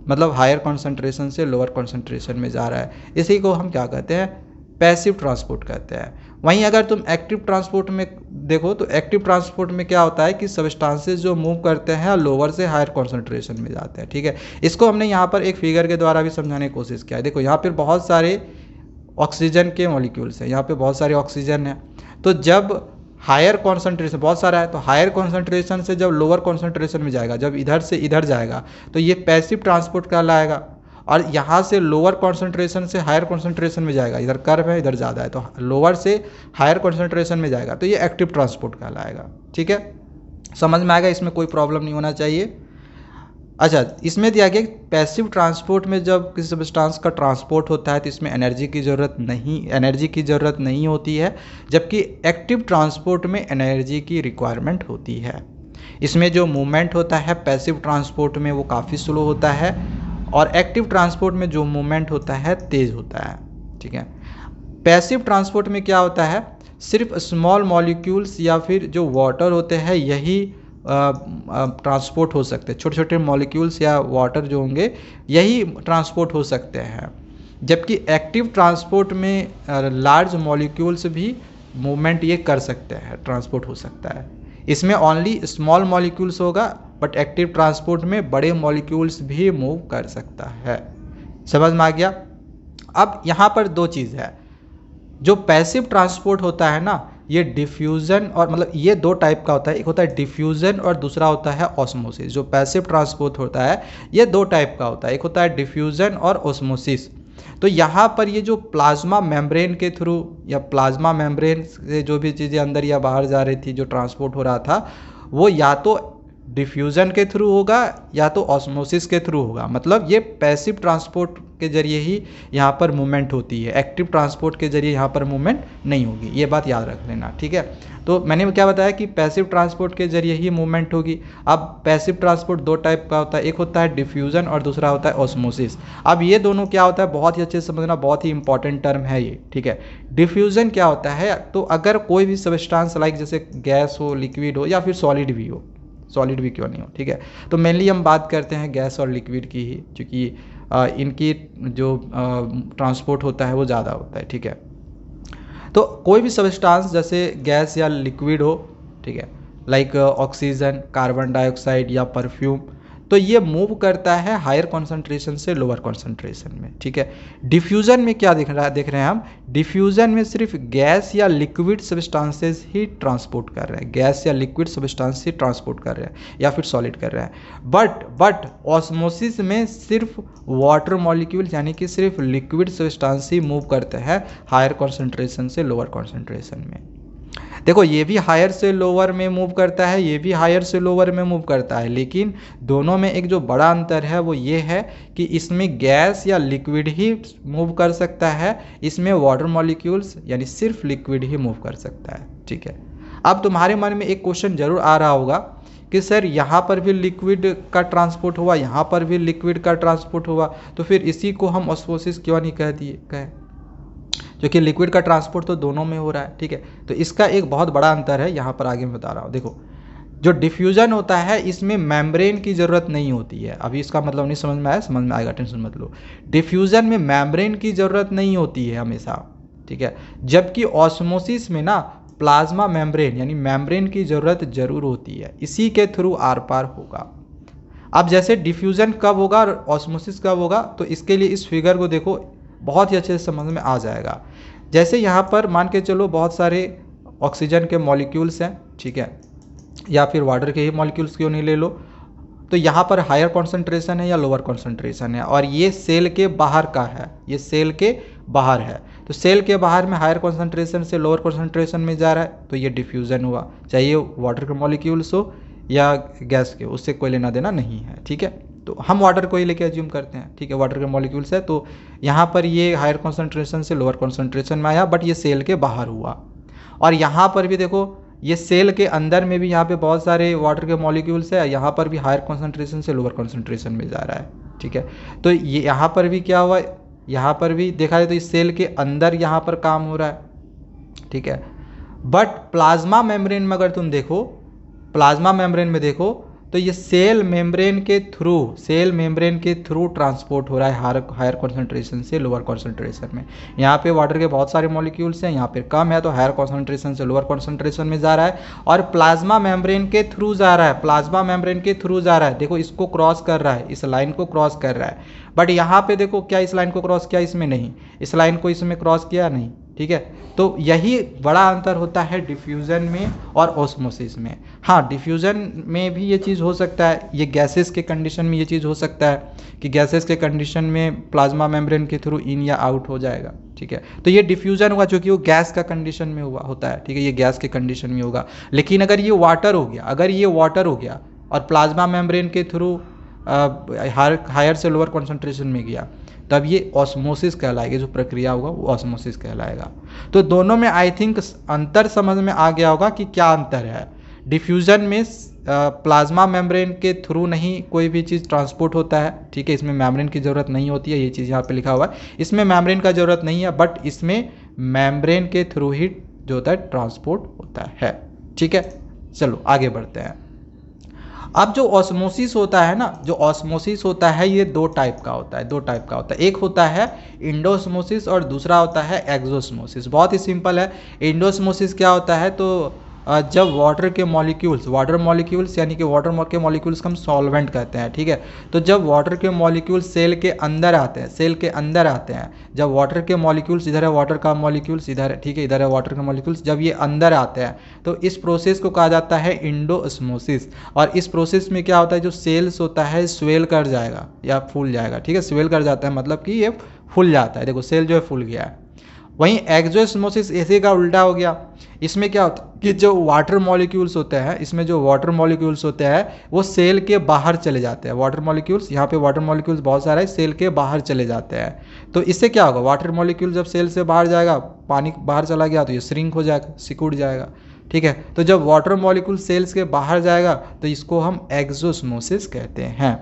मतलब हायर कॉन्सेंट्रेशन से लोअर कॉन्सेंट्रेशन में जा रहा है, इसी को हम क्या कहते हैं, पैसिव ट्रांसपोर्ट कहते हैं। वहीं अगर तुम एक्टिव ट्रांसपोर्ट में देखो तो एक्टिव ट्रांसपोर्ट में क्या होता है कि सब्सटेंसेस जो मूव करते हैं लोअर से हायर कॉन्सेंट्रेशन में जाते हैं। ठीक है, इसको हमने यहाँ पर एक फिगर के द्वारा भी समझाने की कोशिश किया है। देखो यहाँ पर बहुत सारे ऑक्सीजन के मॉलिक्यूल्स हैं, यहाँ पे बहुत सारे ऑक्सीजन है, तो जब हायर कॉन्सेंट्रेशन बहुत सारा है, तो हायर कॉन्सेंट्रेशन से जब लोअर कॉन्सेंट्रेशन में जाएगा, जब इधर से इधर जाएगा, तो ये पैसिव ट्रांसपोर्ट कहलाएगा। और यहाँ से लोअर कॉन्सेंट्रेशन से हायर कॉन्सेंट्रेशन में जाएगा, इधर कर्व है इधर ज़्यादा है, तो लोअर से हायर कॉन्सेंट्रेशन में जाएगा, तो ये एक्टिव ट्रांसपोर्ट कहलाएगा। ठीक है, समझ में आएगा, इसमें कोई प्रॉब्लम नहीं होना चाहिए। अच्छा, इसमें दिया गया पैसिव ट्रांसपोर्ट में जब किसी सब्सटेंस का ट्रांसपोर्ट होता है तो इसमें एनर्जी की ज़रूरत नहीं होती है, जबकि एक्टिव ट्रांसपोर्ट में एनर्जी की रिक्वायरमेंट होती है। इसमें जो मूवमेंट होता है पैसिव ट्रांसपोर्ट में वो काफ़ी स्लो होता है, और एक्टिव ट्रांसपोर्ट में जो मूवमेंट होता है तेज़ होता है। ठीक है, पैसिव ट्रांसपोर्ट में क्या होता है, सिर्फ स्मॉल मॉलिक्यूल्स या फिर जो वाटर होते हैं यही ट्रांसपोर्ट हो सकते हैं, छोटे छोटे मॉलिक्यूल्स या वाटर जो होंगे यही ट्रांसपोर्ट हो सकते हैं। जबकि एक्टिव ट्रांसपोर्ट में लार्ज मॉलिक्यूल्स भी मूवमेंट ये कर सकते हैं, ट्रांसपोर्ट हो सकता है। इसमें ओनली स्मॉल मॉलिक्यूल्स होगा, बट एक्टिव ट्रांसपोर्ट में बड़े मॉलिक्यूल्स भी मूव कर सकता है। समझ में आ गया। अब यहाँ पर दो चीज़ है, जो पैसिव ट्रांसपोर्ट होता है ना, ये डिफ्यूज़न और मतलब ये दो टाइप का होता है, एक होता है डिफ्यूज़न और दूसरा होता है ऑस्मोसिस। जो पैसिव ट्रांसपोर्ट होता है ये दो टाइप का होता है, एक होता है डिफ्यूज़न और ऑस्मोसिस। तो यहाँ पर ये जो प्लाज्मा मेम्ब्रेन के थ्रू या प्लाज्मा मेम्ब्रेन से जो भी चीज़ें अंदर या बाहर जा रही थी, जो ट्रांसपोर्ट हो रहा था, वो या तो डिफ्यूज़न के थ्रू होगा या तो ऑस्मोसिस के थ्रू होगा। मतलब ये पैसिव ट्रांसपोर्ट के जरिए ही यहाँ पर मूवमेंट होती है, एक्टिव ट्रांसपोर्ट के जरिए यहाँ पर मूवमेंट नहीं होगी, ये बात याद रख लेना। ठीक है, तो मैंने क्या बताया कि पैसिव ट्रांसपोर्ट के जरिए ही मूवमेंट होगी। अब पैसिव ट्रांसपोर्ट दो टाइप का होता है, एक होता है डिफ्यूज़न और दूसरा होता है ऑस्मोसिस। अब ये दोनों क्या होता है बहुत ही अच्छे से समझना, बहुत ही इंपॉर्टेंट टर्म है ये। ठीक है, डिफ्यूज़न क्या होता है, तो अगर कोई भी सब्सटेंस लाइक जैसे गैस हो, लिक्विड हो या फिर सॉलिड भी हो, सॉलिड भी क्यों नहीं हो, ठीक है, तो मेनली हम बात करते हैं गैस और लिक्विड की ही, क्योंकि इनकी जो ट्रांसपोर्ट होता है वो ज़्यादा होता है। ठीक है, तो कोई भी सब्सटेंस जैसे गैस या लिक्विड हो, ठीक है, लाइक ऑक्सीजन, कार्बन डाइऑक्साइड या परफ्यूम, तो ये मूव करता है हायर कॉन्सेंट्रेशन से लोअर कॉन्सेंट्रेशन में। ठीक है, डिफ्यूज़न में क्या देख रहे हैं हम, डिफ्यूज़न में सिर्फ गैस या लिक्विड सब्सटेंसेस ही ट्रांसपोर्ट कर रहे हैं, गैस या लिक्विड सब्सटेंस ही ट्रांसपोर्ट कर रहे हैं या फिर सॉलिड कर रहे हैं। बट ऑस्मोसिस में सिर्फ वाटर मॉलिक्यूल यानी कि सिर्फ लिक्विड सब्सटेंस ही मूव करते हैं हायर कॉन्सेंट्रेशन से लोअर कॉन्सेंट्रेशन में। देखो ये भी हायर से लोअर में मूव करता है, ये भी हायर से लोअर में मूव करता है, लेकिन दोनों में एक जो बड़ा अंतर है वो ये है कि इसमें गैस या लिक्विड ही मूव कर सकता है, इसमें वाटर मॉलिक्यूल्स यानी सिर्फ लिक्विड ही मूव कर सकता है। ठीक है, अब तुम्हारे मन में एक क्वेश्चन जरूर आ रहा होगा कि सर यहाँ पर भी लिक्विड का ट्रांसपोर्ट हुआ, यहाँ पर भी लिक्विड का ट्रांसपोर्ट हुआ, तो फिर इसी को हम ऑस्मोसिस क्यों नहीं कहे, क्योंकि लिक्विड का ट्रांसपोर्ट तो दोनों में हो रहा है। ठीक है, तो इसका एक बहुत बड़ा अंतर है, यहाँ पर आगे मैं बता रहा हूँ। देखो जो डिफ्यूजन होता है इसमें मेम्ब्रेन की ज़रूरत नहीं होती है। अभी इसका मतलब नहीं समझ में आया, समझ में आएगा, टेंशन मत लो। डिफ्यूजन में मेम्ब्रेन की ज़रूरत नहीं होती है हमेशा। ठीक है, जबकि ऑस्मोसिस में ना प्लाज्मा मेम्ब्रेन यानी मेम्ब्रेन की ज़रूरत जरूर होती है, इसी के थ्रू आर पार होगा। अब जैसे डिफ्यूजन कब होगा और ऑस्मोसिस कब होगा, तो इसके लिए इस फिगर को देखो, बहुत ही अच्छे से समझ में आ जाएगा। जैसे यहाँ पर मान के चलो बहुत सारे ऑक्सीजन के मॉलिक्यूल्स हैं, ठीक है, या फिर वाटर के ही मॉलिक्यूल्स क्यों नहीं ले लो, तो यहाँ पर हायर कॉन्सेंट्रेशन है या लोअर कॉन्सेंट्रेशन है, और ये सेल के बाहर का है, ये सेल के बाहर है, तो सेल के बाहर में हायर कॉन्सेंट्रेशन से लोअर कॉन्सेंट्रेशन में जा रहा है, तो ये डिफ्यूज़न हुआ, चाहे ये वाटर के मॉलिक्यूल्स हो या गैस के, उससे कोई लेना देना नहीं है। ठीक है, तो हम वाटर को ही लेके एज्यूम करते हैं। ठीक है, वाटर के मॉलिक्यूल्स है, तो यहाँ पर ये हायर कॉन्सेंट्रेशन से लोअर कॉन्सेंट्रेशन में आया, बट ये सेल के बाहर हुआ। और यहाँ पर भी देखो, ये सेल के अंदर में भी यहाँ पे बहुत सारे वाटर के मॉलिक्यूल्स है, यहाँ पर भी हायर कॉन्सेंट्रेशन से लोअर कॉन्सेंट्रेशन में जा रहा है। ठीक है, तो ये यहाँ पर भी क्या हुआ, यहाँ पर भी देखा जाए तो इस सेल के अंदर यहाँ पर काम हो रहा है। ठीक है, बट प्लाज्मा मेम्ब्रेन में अगर तुम देखो, प्लाज्मा मेम्ब्रेन में देखो तो ये सेल मेम्ब्रेन के थ्रू ट्रांसपोर्ट हो रहा है हायर कॉन्सेंट्रेशन से लोअर कॉन्सेंट्रेशन में। यहाँ पे वाटर के बहुत सारे मॉलिक्यूल्स हैं, यहाँ पे कम है, तो हायर कॉन्सेंट्रेशन से लोअर कॉन्सेंट्रेशन में जा रहा है, और प्लाज्मा मेम्ब्रेन के थ्रू जा रहा है, प्लाज्मा मेम्ब्रेन के थ्रू जा रहा है। देखो इसको क्रॉस कर रहा है, इस लाइन को क्रॉस कर रहा है, बट यहाँ पे देखो क्या इस लाइन को क्रॉस किया, इसमें नहीं, इस लाइन को इसमें क्रॉस किया नहीं। ठीक है, तो यही बड़ा अंतर होता है डिफ्यूज़न में और ऑस्मोसिस में। हाँ, डिफ्यूज़न में भी ये चीज़ हो सकता है, ये गैसेस के कंडीशन में ये चीज़ हो सकता है कि गैसेस के कंडीशन में प्लाज्मा मेम्ब्रेन के थ्रू इन या आउट हो जाएगा। ठीक है, तो ये डिफ्यूज़न हुआ क्योंकि वो गैस का कंडीशन में हुआ होता है। ठीक है, ये गैस के कंडीशन में होगा, लेकिन अगर ये वाटर हो गया, और प्लाज्मा मेम्ब्रेन के थ्रू हायर से लोअर कॉन्सेंट्रेशन में गया, तब ये ऑस्मोसिस कहलाएगी, जो प्रक्रिया होगा वो ऑस्मोसिस कहलाएगा। तो दोनों में आई थिंक अंतर समझ में आ गया होगा कि क्या अंतर है। डिफ्यूज़न में प्लाज्मा मेम्ब्रेन के थ्रू नहीं कोई भी चीज़ ट्रांसपोर्ट होता है। ठीक है, इसमें मेम्ब्रेन की ज़रूरत नहीं होती है, ये चीज़ यहाँ पे लिखा हुआ है, इसमें मेम्ब्रेन का ज़रूरत नहीं है, बट इसमें मेम्ब्रेन के थ्रू ही जो होता है ट्रांसपोर्ट होता है। ठीक है, चलो आगे बढ़ते हैं। अब जो ऑस्मोसिस होता है ना, जो ऑस्मोसिस होता है ये दो टाइप का होता है, एक होता है इंडोस्मोसिस और दूसरा होता है एक्सोस्मोसिस। बहुत ही सिंपल है। इंडोस्मोसिस क्या होता है, तो जब वाटर मॉलिक्यूल्स यानी कि वाटर के मॉलिक्यूल्स को हम सॉल्वेंट कहते हैं। ठीक है, तो जब वाटर के मॉलिक्यूल्स सेल के अंदर आते हैं, जब वाटर के मॉलिक्यूल्स, इधर है वाटर का मॉलिक्यूल्स, इधर है, ठीक है, इधर है वाटर के मॉलिक्यूल्स, जब ये अंदर आते हैं तो इस प्रोसेस को कहा जाता है इंडोस्मोसिस। और इस प्रोसेस में क्या होता है, जो सेल्स होता है स्वेल कर जाएगा या फूल जाएगा। ठीक है, स्वेल कर जाता है मतलब कि ये फूल जाता है, देखो सेल जो है फूल गया है। वहीं एक्सोस्मोसिस इसी का उल्टा हो गया। इसमें क्या होता है कि जो वाटर मॉलिक्यूल्स होते हैं, वो सेल के बाहर चले जाते हैं। वाटर मॉलिक्यूल्स, यहाँ पे वाटर मॉलिक्यूल्स बहुत सारा है, सेल के बाहर चले जाते हैं। तो इससे क्या होगा, वाटर मॉलिक्यूल जब सेल से बाहर जाएगा, पानी बाहर चला गया तो ये श्रिंक हो जाएगा, सिकुड़ जाएगा। ठीक है, तो जब वाटर मॉलिक्यूल सेल्स के बाहर जाएगा तो इसको हम एक्सोस्मोसिस कहते हैं।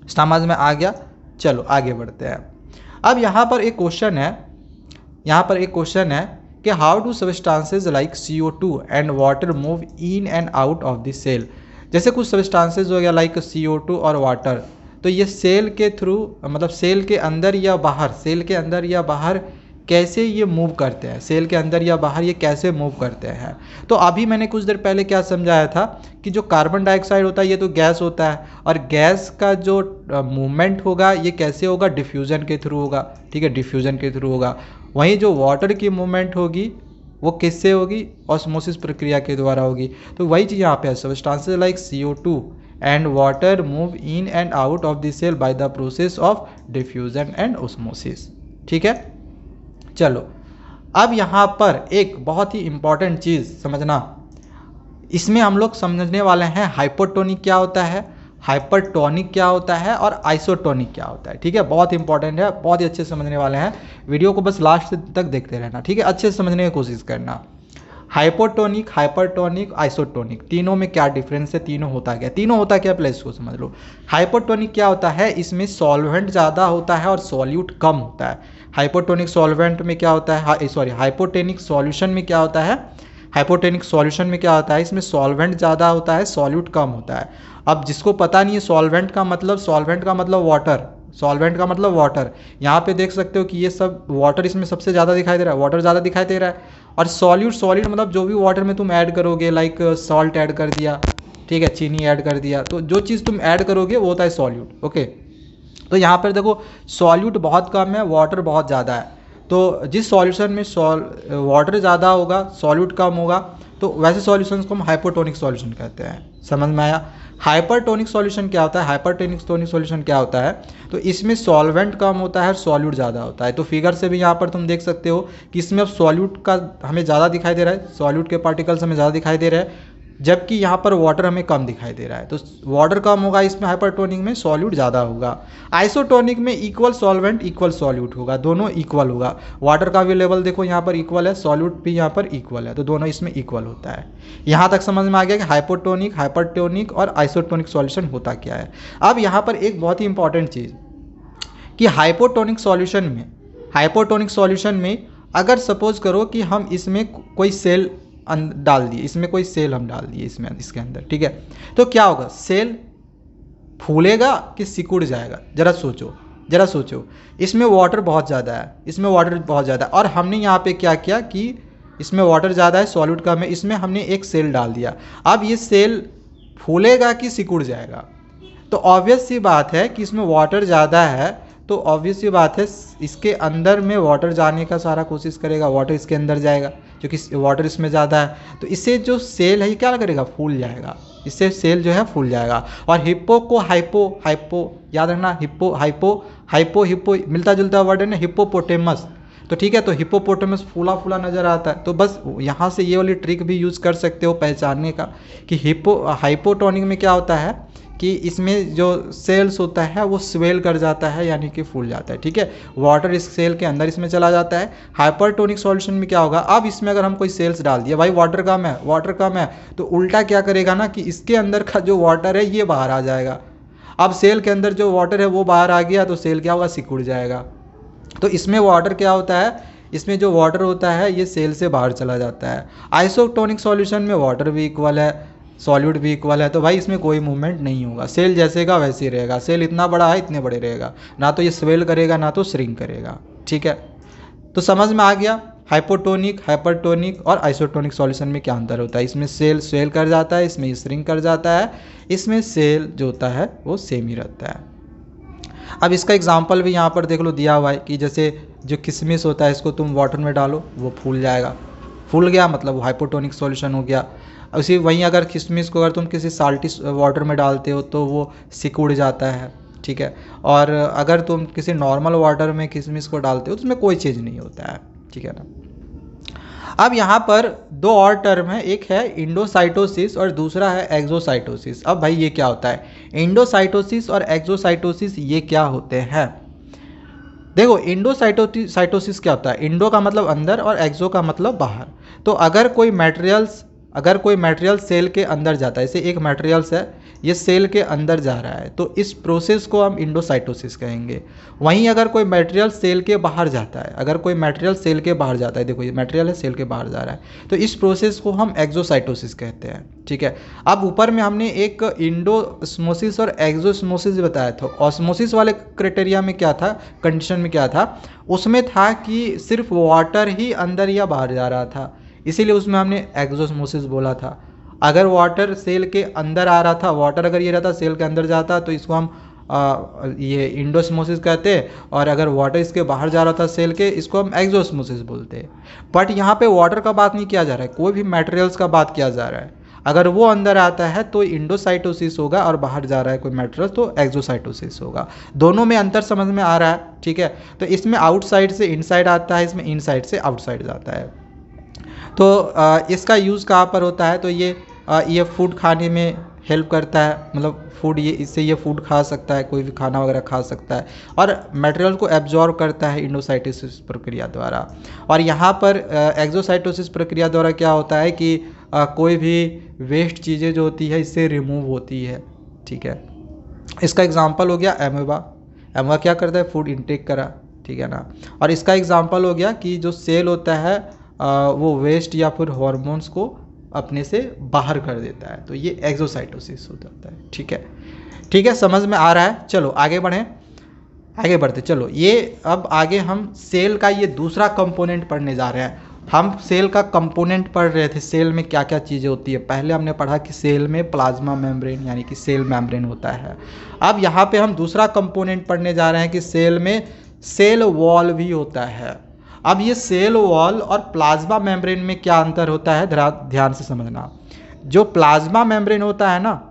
समझ में आ गया? चलो आगे बढ़ते हैं। अब यहाँ पर एक क्वेश्चन है कि how do substances like CO2 and water move in and out of the cell. जैसे कुछ सब्सटेंसेस हो गया लाइक CO2 और वाटर, तो ये सेल के थ्रू, मतलब सेल के अंदर या बाहर कैसे ये मूव करते हैं, सेल के अंदर या बाहर ये कैसे मूव करते हैं। तो अभी मैंने कुछ देर पहले क्या समझाया था कि जो कार्बन डाइऑक्साइड होता है ये तो गैस होता है, और गैस का जो मूवमेंट होगा ये कैसे होगा, डिफ्यूज़न के थ्रू होगा। ठीक है, डिफ्यूज़न के थ्रू होगा। वहीं जो वाटर की मूवमेंट होगी वो किससे होगी, ऑस्मोसिस प्रक्रिया के द्वारा होगी। तो वही चीज़ यहाँ पे है, substances like CO2 and water move in and out of the cell by the process of diffusion and osmosis. ठीक है, चलो अब यहाँ पर एक बहुत ही इंपॉर्टेंट चीज़ समझना, इसमें हम लोग समझने वाले हैं हाइपोटोनिक क्या होता है, हाइपरटोनिक क्या होता है और आइसोटोनिक क्या होता है। ठीक है, बहुत इंपॉर्टेंट है, बहुत ही अच्छे से समझने वाले हैं। वीडियो को बस लास्ट तक देखते रहना, ठीक है, अच्छे से समझने की कोशिश करना। हाइपोटोनिक, हाइपरटोनिक, आइसोटोनिक, तीनों में क्या डिफरेंस है, तीनों होता क्या, तीनों होता क्या, पहले इसको समझ लो। हाइपोटोनिक क्या होता है, इसमें सॉल्वेंट ज़्यादा होता है और सॉल्यूट कम होता है। हाइपोटोनिक सॉल्वेंट में क्या होता है, सॉरी हाइपोटेनिक सॉल्यूशन में क्या होता है, हाइपोटेनिक सॉल्यूशन में क्या होता है, इसमें सॉल्वेंट ज़्यादा होता है, सॉल्यूट कम होता है। अब जिसको पता नहीं है सॉल्वेंट का मतलब वाटर, सॉल्वेंट का मतलब वाटर, यहाँ पे देख सकते हो कि ये सब वाटर इसमें सबसे ज़्यादा दिखाई दे रहा है, वाटर ज़्यादा दिखाई दे रहा है। और सॉल्यूट मतलब जो भी वाटर में तुम ऐड करोगे, लाइक सॉल्ट ऐड कर दिया, ठीक है, चीनी ऐड कर दिया, तो जो चीज़ तुम ऐड करोगे वो होता है सॉल्यूट। ओके, तो यहाँ पर देखो सॉल्यूट बहुत कम है, वाटर बहुत ज़्यादा है। तो जिस सॉल्यूशन में वाटर ज़्यादा होगा, सॉल्यूट कम होगा, तो वैसे सॉल्यूशंस को हम हाइपोटोनिक सॉल्यूशन कहते हैं। समझ में आया। हाइपरटोनिक सॉल्यूशन क्या होता है, हाइपरटोनिक सॉल्यूशन क्या होता है, तो इसमें सॉल्वेंट कम होता है और सॉल्यूट ज़्यादा होता है। तो फिगर से भी यहाँ पर तुम देख सकते हो कि इसमें अब सॉल्यूट का हमें ज़्यादा दिखाई दे रहा है, सॉल्यूट के पार्टिकल्स हमें ज़्यादा दिखाई दे रहे हैं, जबकि यहाँ पर वाटर हमें कम दिखाई दे रहा है। तो वाटर कम होगा इसमें हाइपरटोनिक में, सॉल्यूट ज़्यादा होगा। आइसोटोनिक में इक्वल सॉल्वेंट इक्वल सॉल्यूट होगा, दोनों इक्वल होगा। वाटर का भी लेवल देखो यहाँ पर इक्वल है, सॉल्यूट भी यहाँ पर इक्वल है, तो दोनों इसमें इक्वल होता है। यहाँ तक समझ में आ गया कि हाइपोटोनिक, हाइपरटोनिक और आइसोटोनिक सॉल्यूशन होता क्या है। अब यहाँ पर एक बहुत ही इंपॉर्टेंट चीज़ कि हाइपोटोनिक सॉल्यूशन में अगर सपोज करो कि हम इसमें कोई सेल डाल दिए, इसमें कोई सेल हम डाल दिए इसमें, इसके अंदर, ठीक है, तो क्या होगा, सेल फूलेगा कि सिकुड़ जाएगा, जरा सोचो। इसमें वाटर बहुत ज़्यादा है, और हमने यहाँ पे क्या किया कि इसमें वाटर ज़्यादा है, सॉल्यूट कम है, इसमें हमने एक सेल डाल दिया। अब ये सेल फूलेगा कि सिकुड़ जाएगा, तो ऑब्वियस सी बात है कि इसमें वाटर ज़्यादा है, तो ऑब्वियस सी बात है इसके अंदर में वाटर जाने का सारा कोशिश करेगा, वाटर इसके अंदर जाएगा, क्योंकि वाटर इसमें ज़्यादा है। तो इससे जो सेल है ये क्या करेगा, फूल जाएगा, इससे सेल जो है फूल जाएगा। और हिप्पो को हाइपो याद रखना, हिप्पो मिलता जुलता वर्ड है ना, हिप्पोपोटेमस, तो ठीक है, तो हिप्पोपोटेमस फूला फूला नज़र आता है। तो बस यहाँ से ये वाली ट्रिक भी यूज़ कर सकते हो पहचानने का कि हाइपोटोनिक में क्या होता है कि इसमें जो सेल्स होता है वो स्वेल कर जाता है, यानी कि फूल जाता है, ठीक है, वाटर इस सेल के अंदर इसमें चला जाता है। हाइपरटोनिक सॉल्यूशन में क्या होगा, अब इसमें अगर हम कोई सेल्स डाल दिया, भाई वाटर कम है, तो उल्टा क्या करेगा ना कि इसके अंदर का जो वाटर है ये बाहर आ जाएगा। अब सेल के अंदर जो वाटर है वो बाहर आ गया, तो सेल क्या होगा, सिकुड़ जाएगा। तो इसमें वाटर क्या होता है, इसमें जो वाटर होता है ये सेल से बाहर चला जाता है। आइसोटोनिक सॉल्यूशन में वाटर भी इक्वल है, सॉल्यूट भी इक्वल है, तो भाई इसमें कोई मूवमेंट नहीं होगा, सेल जैसे का वैसे ही रहेगा। सेल इतना बड़ा है इतने बड़े रहेगा, ना तो ये स्वेल करेगा ना तो श्रिंक करेगा, ठीक है। तो समझ में आ गया हाइपोटोनिक, हाइपरटोनिक और आइसोटोनिक सॉल्यूशन में क्या अंतर होता है। इसमें सेल स्वेल कर जाता है, इसमें श्रिंक कर जाता है, इसमें सेल जो होता है वो सेम ही रहता है। अब इसका एग्जाम्पल भी यहाँ पर देख लो दिया हुआ है कि जैसे जो किशमिश होता है इसको तुम वाटर में डालो वो फूल जाएगा, फूल गया मतलब वो हाइपोटोनिक सॉल्यूशन हो गया। उसी वहीं अगर किशमिश को अगर तुम किसी साल्टी वाटर में डालते हो तो वो सिकुड़ जाता है, ठीक है, और अगर तुम किसी नॉर्मल वाटर में किशमिश को डालते हो तो उसमें कोई चीज़ नहीं होता है, ठीक है ना। अब यहाँ पर दो और टर्म है, एक है इंडोसाइटोसिस और दूसरा है एक्सोसाइटोसिस। अब भाई ये क्या होता है, इंडोसाइटोसिस और एक्सोसाइटोसिस ये क्या होते हैं। देखो इंडोसाइटोसिस क्या होता है, इंडो का मतलब अंदर और एक्सो का मतलब बाहर। तो अगर कोई मटेरियल सेल के अंदर जाता है, जैसे एक मटेरियल्स है ये सेल के अंदर जा रहा है, तो इस प्रोसेस को हम इंडोसाइटोसिस कहेंगे। वहीं अगर कोई मटेरियल सेल के बाहर जाता है, देखो ये मटेरियल है सेल के बाहर जा रहा है, तो इस प्रोसेस को हम एक्सोसाइटोसिस कहते हैं, ठीक है। अब ऊपर में हमने एक इंडोस्मोसिस और एक्सोस्मोसिस बताया था। ऑस्मोसिस वाले क्राइटेरिया में क्या था, कंडीशन में क्या था, उसमें था कि सिर्फ वाटर ही अंदर या बाहर जा रहा था, इसीलिए उसमें हमने एक्सोस्मोसिस बोला था। अगर वाटर सेल के अंदर आ रहा था, वाटर अगर ये रहता सेल के अंदर जाता तो इसको हम ये इंडोस्मोसिस कहते, और अगर वाटर इसके बाहर जा रहा था सेल के, इसको हम एक्सोस्मोसिस बोलते। बट यहाँ पे वाटर का बात नहीं किया जा रहा है, कोई भी मटेरियल्स का बात किया जा रहा है। अगर वो अंदर आता है तो इंडोसाइटोसिस होगा, और बाहर जा रहा है कोई मैटेरियल तो एक्सोसाइटोसिस होगा। दोनों में अंतर समझ में आ रहा है, ठीक है। तो इसमें आउटसाइड से इनसाइड आता है, इसमें इनसाइड से आउटसाइड जाता है। तो इसका यूज़ कहाँ पर होता है, तो ये फूड खाने में हेल्प करता है, मतलब फूड ये फूड खा सकता है, कोई भी खाना वगैरह खा सकता है, और मटेरियल को एब्जॉर्ब करता है इंडोसाइटोसिस प्रक्रिया द्वारा। और यहाँ पर एक्सोसाइटोसिस प्रक्रिया द्वारा क्या होता है कि कोई भी वेस्ट चीज़ें जो होती है इससे रिमूव होती है, ठीक है। इसका एग्जांपल हो गया एमोबा। एमोबा क्या करता है, फूड इनटेक करा, ठीक है ना। और इसका एग्जांपल हो गया कि जो सेल होता है वो वेस्ट या फिर हार्मोन्स को अपने से बाहर कर देता है, तो ये एक्सोसाइटोसिस हो जाता है, ठीक है। ठीक है, समझ में आ रहा है। चलो आगे बढ़ें, आगे बढ़ते चलो। ये अब आगे हम सेल का ये दूसरा कंपोनेंट पढ़ने जा रहे हैं। हम सेल का कंपोनेंट पढ़ रहे थे, सेल में क्या क्या चीज़ें होती है। पहले हमने पढ़ा कि सेल में प्लाज्मा मेम्ब्रेन यानी कि सेल मेम्ब्रेन होता है। अब यहाँ पे हम दूसरा कंपोनेंट पढ़ने जा रहे हैं कि सेल में सेल वॉल भी होता है। अब ये सेल वॉल और प्लाज्मा मेम्ब्रेन में क्या अंतर होता है, ध्यान से समझना। जो प्लाज्मा मेम्ब्रेन होता है ना,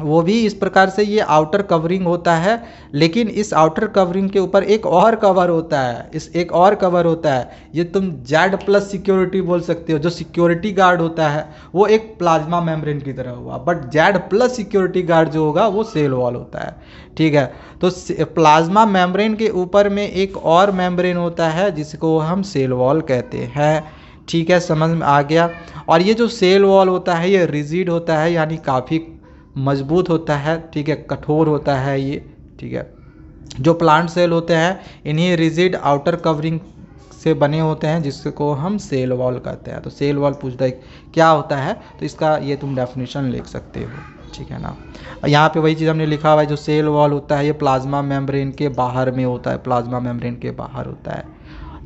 वो भी इस प्रकार से ये आउटर कवरिंग होता है, लेकिन इस आउटर कवरिंग के ऊपर एक और कवर होता है, एक और कवर होता है। ये तुम Z+ सिक्योरिटी बोल सकते हो। जो सिक्योरिटी गार्ड होता है वो एक प्लाज्मा मेम्ब्रेन की तरह हुआ, बट Z+ सिक्योरिटी गार्ड जो होगा वो सेल वॉल होता है, ठीक है। तो प्लाज्मा मेम्ब्रेन के ऊपर में एक और मेम्ब्रेन होता है जिसको हम सेल वॉल कहते हैं, ठीक है, समझ में आ गया। और ये जो सेल वॉल होता है ये रिजिड होता है, यानी काफ़ी मजबूत होता है, ठीक है, कठोर होता है ये, ठीक है। जो प्लांट सेल होते हैं इन्हीं रिजिड आउटर कवरिंग से बने होते हैं, जिसको हम सेल वॉल कहते हैं। तो सेल वॉल पूछता है क्या होता है, तो इसका ये तुम डेफिनेशन लिख सकते हो, ठीक है ना। यहाँ पे वही चीज़ हमने लिखा हुआ है, जो सेल वॉल होता है ये प्लाज्मा मेम्ब्रेन के बाहर में होता है, प्लाज्मा मेम्ब्रेन के बाहर होता है।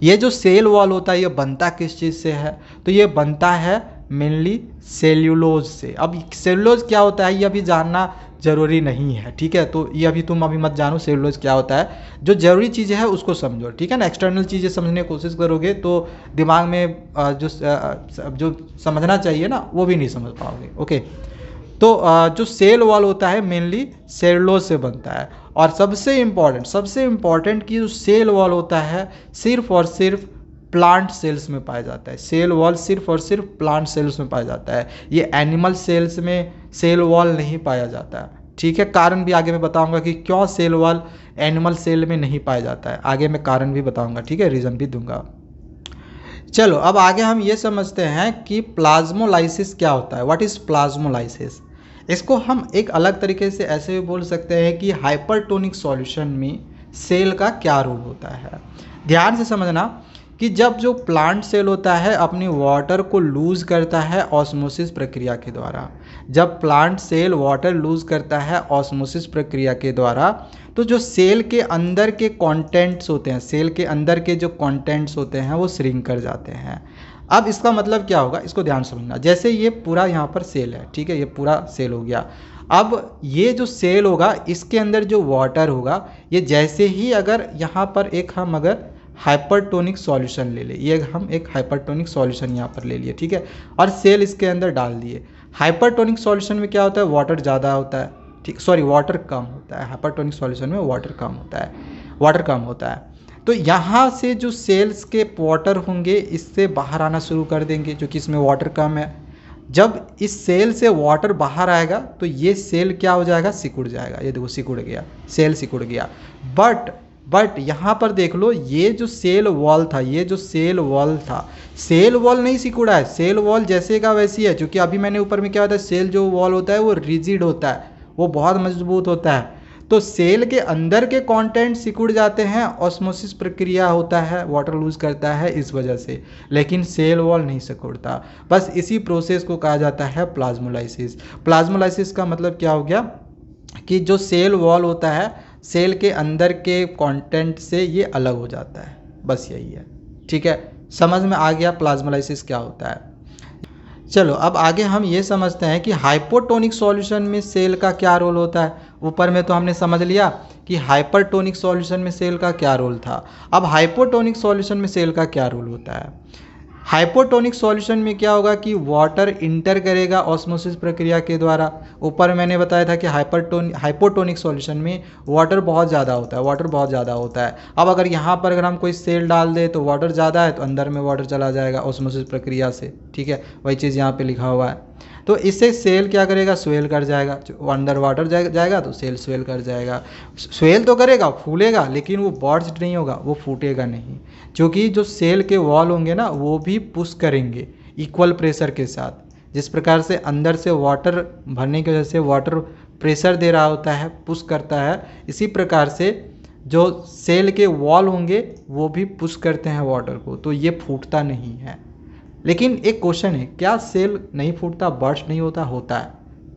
ये जो सेल वॉल होता है ये बनता किस चीज़ से है, तो ये बनता है मेनली सेल्यूलोज से। अब सेल्यूलोज क्या होता है ये अभी जानना जरूरी नहीं है, ठीक है। तो ये अभी तुम अभी मत जानो सेल्यूलोज क्या होता है, जो जरूरी चीज़ें है उसको समझो, ठीक है ना। एक्सटर्नल चीज़ें समझने की कोशिश करोगे तो दिमाग में जो समझना चाहिए ना वो भी नहीं समझ पाओगे, ओके। तो जो सेल वॉल होता है मेनली सेल्यूलोज से बनता है। और सबसे इम्पॉर्टेंट कि जो सेल वॉल होता है सिर्फ और सिर्फ प्लांट सेल्स में पाया जाता है। सेल वॉल सिर्फ और सिर्फ प्लांट सेल्स में पाया जाता है, ये एनिमल सेल्स में सेल वॉल नहीं पाया जाता है, ठीक है। कारण भी आगे मैं बताऊंगा कि क्यों सेल वॉल एनिमल सेल में नहीं पाया जाता है, आगे मैं कारण भी बताऊंगा, ठीक है, रीज़न भी दूंगा। चलो अब आगे हम ये समझते हैं कि प्लाज्मोलाइसिस क्या होता है, व्हाट इज़ प्लाज्मोलाइसिस। इसको हम एक अलग तरीके से ऐसे भी बोल सकते हैं कि हाइपरटोनिक सॉल्यूशन में सेल का क्या रोल होता है। ध्यान से समझना कि जब जो प्लांट सेल होता है अपनी वाटर को लूज़ करता है ऑस्मोसिस प्रक्रिया के द्वारा, जब प्लांट सेल वाटर लूज़ करता है ऑस्मोसिस प्रक्रिया के द्वारा, तो जो सेल के अंदर के कंटेंट्स होते हैं, सेल के अंदर के जो कंटेंट्स होते हैं वो श्रिंक कर जाते हैं। अब इसका मतलब क्या होगा, इसको ध्यान समझना। जैसे ये पूरा यहाँ पर सेल है, ठीक है, ये पूरा सेल हो गया। अब ये जो सेल होगा इसके अंदर जो वाटर होगा, ये जैसे ही अगर यहाँ पर एक हम अगर हाइपरटोनिक सॉल्यूशन ले ले, ये हम एक हाइपरटोनिक सॉल्यूशन यहाँ पर ले लिए, ठीक है, और सेल इसके अंदर डाल दिए। हाइपरटोनिक सॉल्यूशन में क्या होता है, वाटर ज़्यादा होता है, ठीक, सॉरी वाटर कम होता है। हाइपरटोनिक सॉल्यूशन में वाटर कम होता है, वाटर कम होता है। तो यहाँ से जो सेल्स के वाटर होंगे इससे बाहर आना शुरू कर देंगे, क्योंकि इसमें वाटर कम है। जब इस सेल से वाटर बाहर आएगा तो ये सेल क्या हो जाएगा, सिकुड़ जाएगा। ये देखो सिकुड़ गया, सेल सिकुड़ गया। बट यहाँ पर देख लो, ये जो सेल वॉल था, ये जो सेल वॉल था, सेल वॉल नहीं सिकुड़ा है, सेल वॉल जैसे का वैसी है। क्योंकि अभी मैंने ऊपर में क्या होता है, सेल जो वॉल होता है वो रिजिड होता है, वो बहुत मजबूत होता है। तो सेल के अंदर के कंटेंट सिकुड़ जाते हैं, ऑस्मोसिस प्रक्रिया होता है, वाटर लूज करता है इस वजह से, लेकिन सेल वॉल नहीं सिकुड़ता। बस इसी प्रोसेस को कहा जाता है प्लाज्मोलाइसिस। प्लाज्मोलाइसिस का मतलब क्या हो गया कि जो सेल वॉल होता है, सेल के अंदर के कंटेंट से ये अलग हो जाता है, बस यही है, ठीक है। समझ में आ गया प्लाज्मोलाइसिस क्या होता है। चलो अब आगे हम ये समझते हैं कि हाइपोटोनिक सॉल्यूशन में सेल का क्या रोल होता है। ऊपर में तो हमने समझ लिया कि हाइपरटोनिक सॉल्यूशन में सेल का क्या रोल था। अब हाइपोटोनिक सॉल्यूशन में सेल का क्या रोल होता है। हाइपोटोनिक सॉल्यूशन में क्या होगा कि वाटर इंटर करेगा ऑस्मोसिस प्रक्रिया के द्वारा। ऊपर मैंने बताया था कि हाइपोटोनिक सॉल्यूशन में वाटर बहुत ज़्यादा होता है, वाटर बहुत ज़्यादा होता है। अब अगर यहाँ पर अगर हम कोई सेल डाल दे तो वाटर ज़्यादा है तो अंदर में वाटर चला जाएगा ऑस्मोसिस प्रक्रिया से, ठीक है, वही चीज़ यहाँ पे लिखा हुआ है। तो इससे सेल क्या करेगा, स्वेल कर जाएगा, अंडर वाटर जाएगा तो सेल स्वेल कर जाएगा। स्वेल तो करेगा, फूलेगा, लेकिन वो बर्स्ट नहीं होगा, वो फूटेगा नहीं, क्योंकि जो सेल के वॉल होंगे ना वो भी पुश करेंगे इक्वल प्रेशर के साथ। जिस प्रकार से अंदर से वाटर भरने की वजह से वाटर प्रेशर दे रहा होता है, पुश करता है, इसी प्रकार से जो सेल के वॉल होंगे वो भी पुश करते हैं वाटर को, तो ये फूटता नहीं है। लेकिन एक क्वेश्चन है, क्या सेल नहीं फूटता, बर्स्ट नहीं होता? होता है।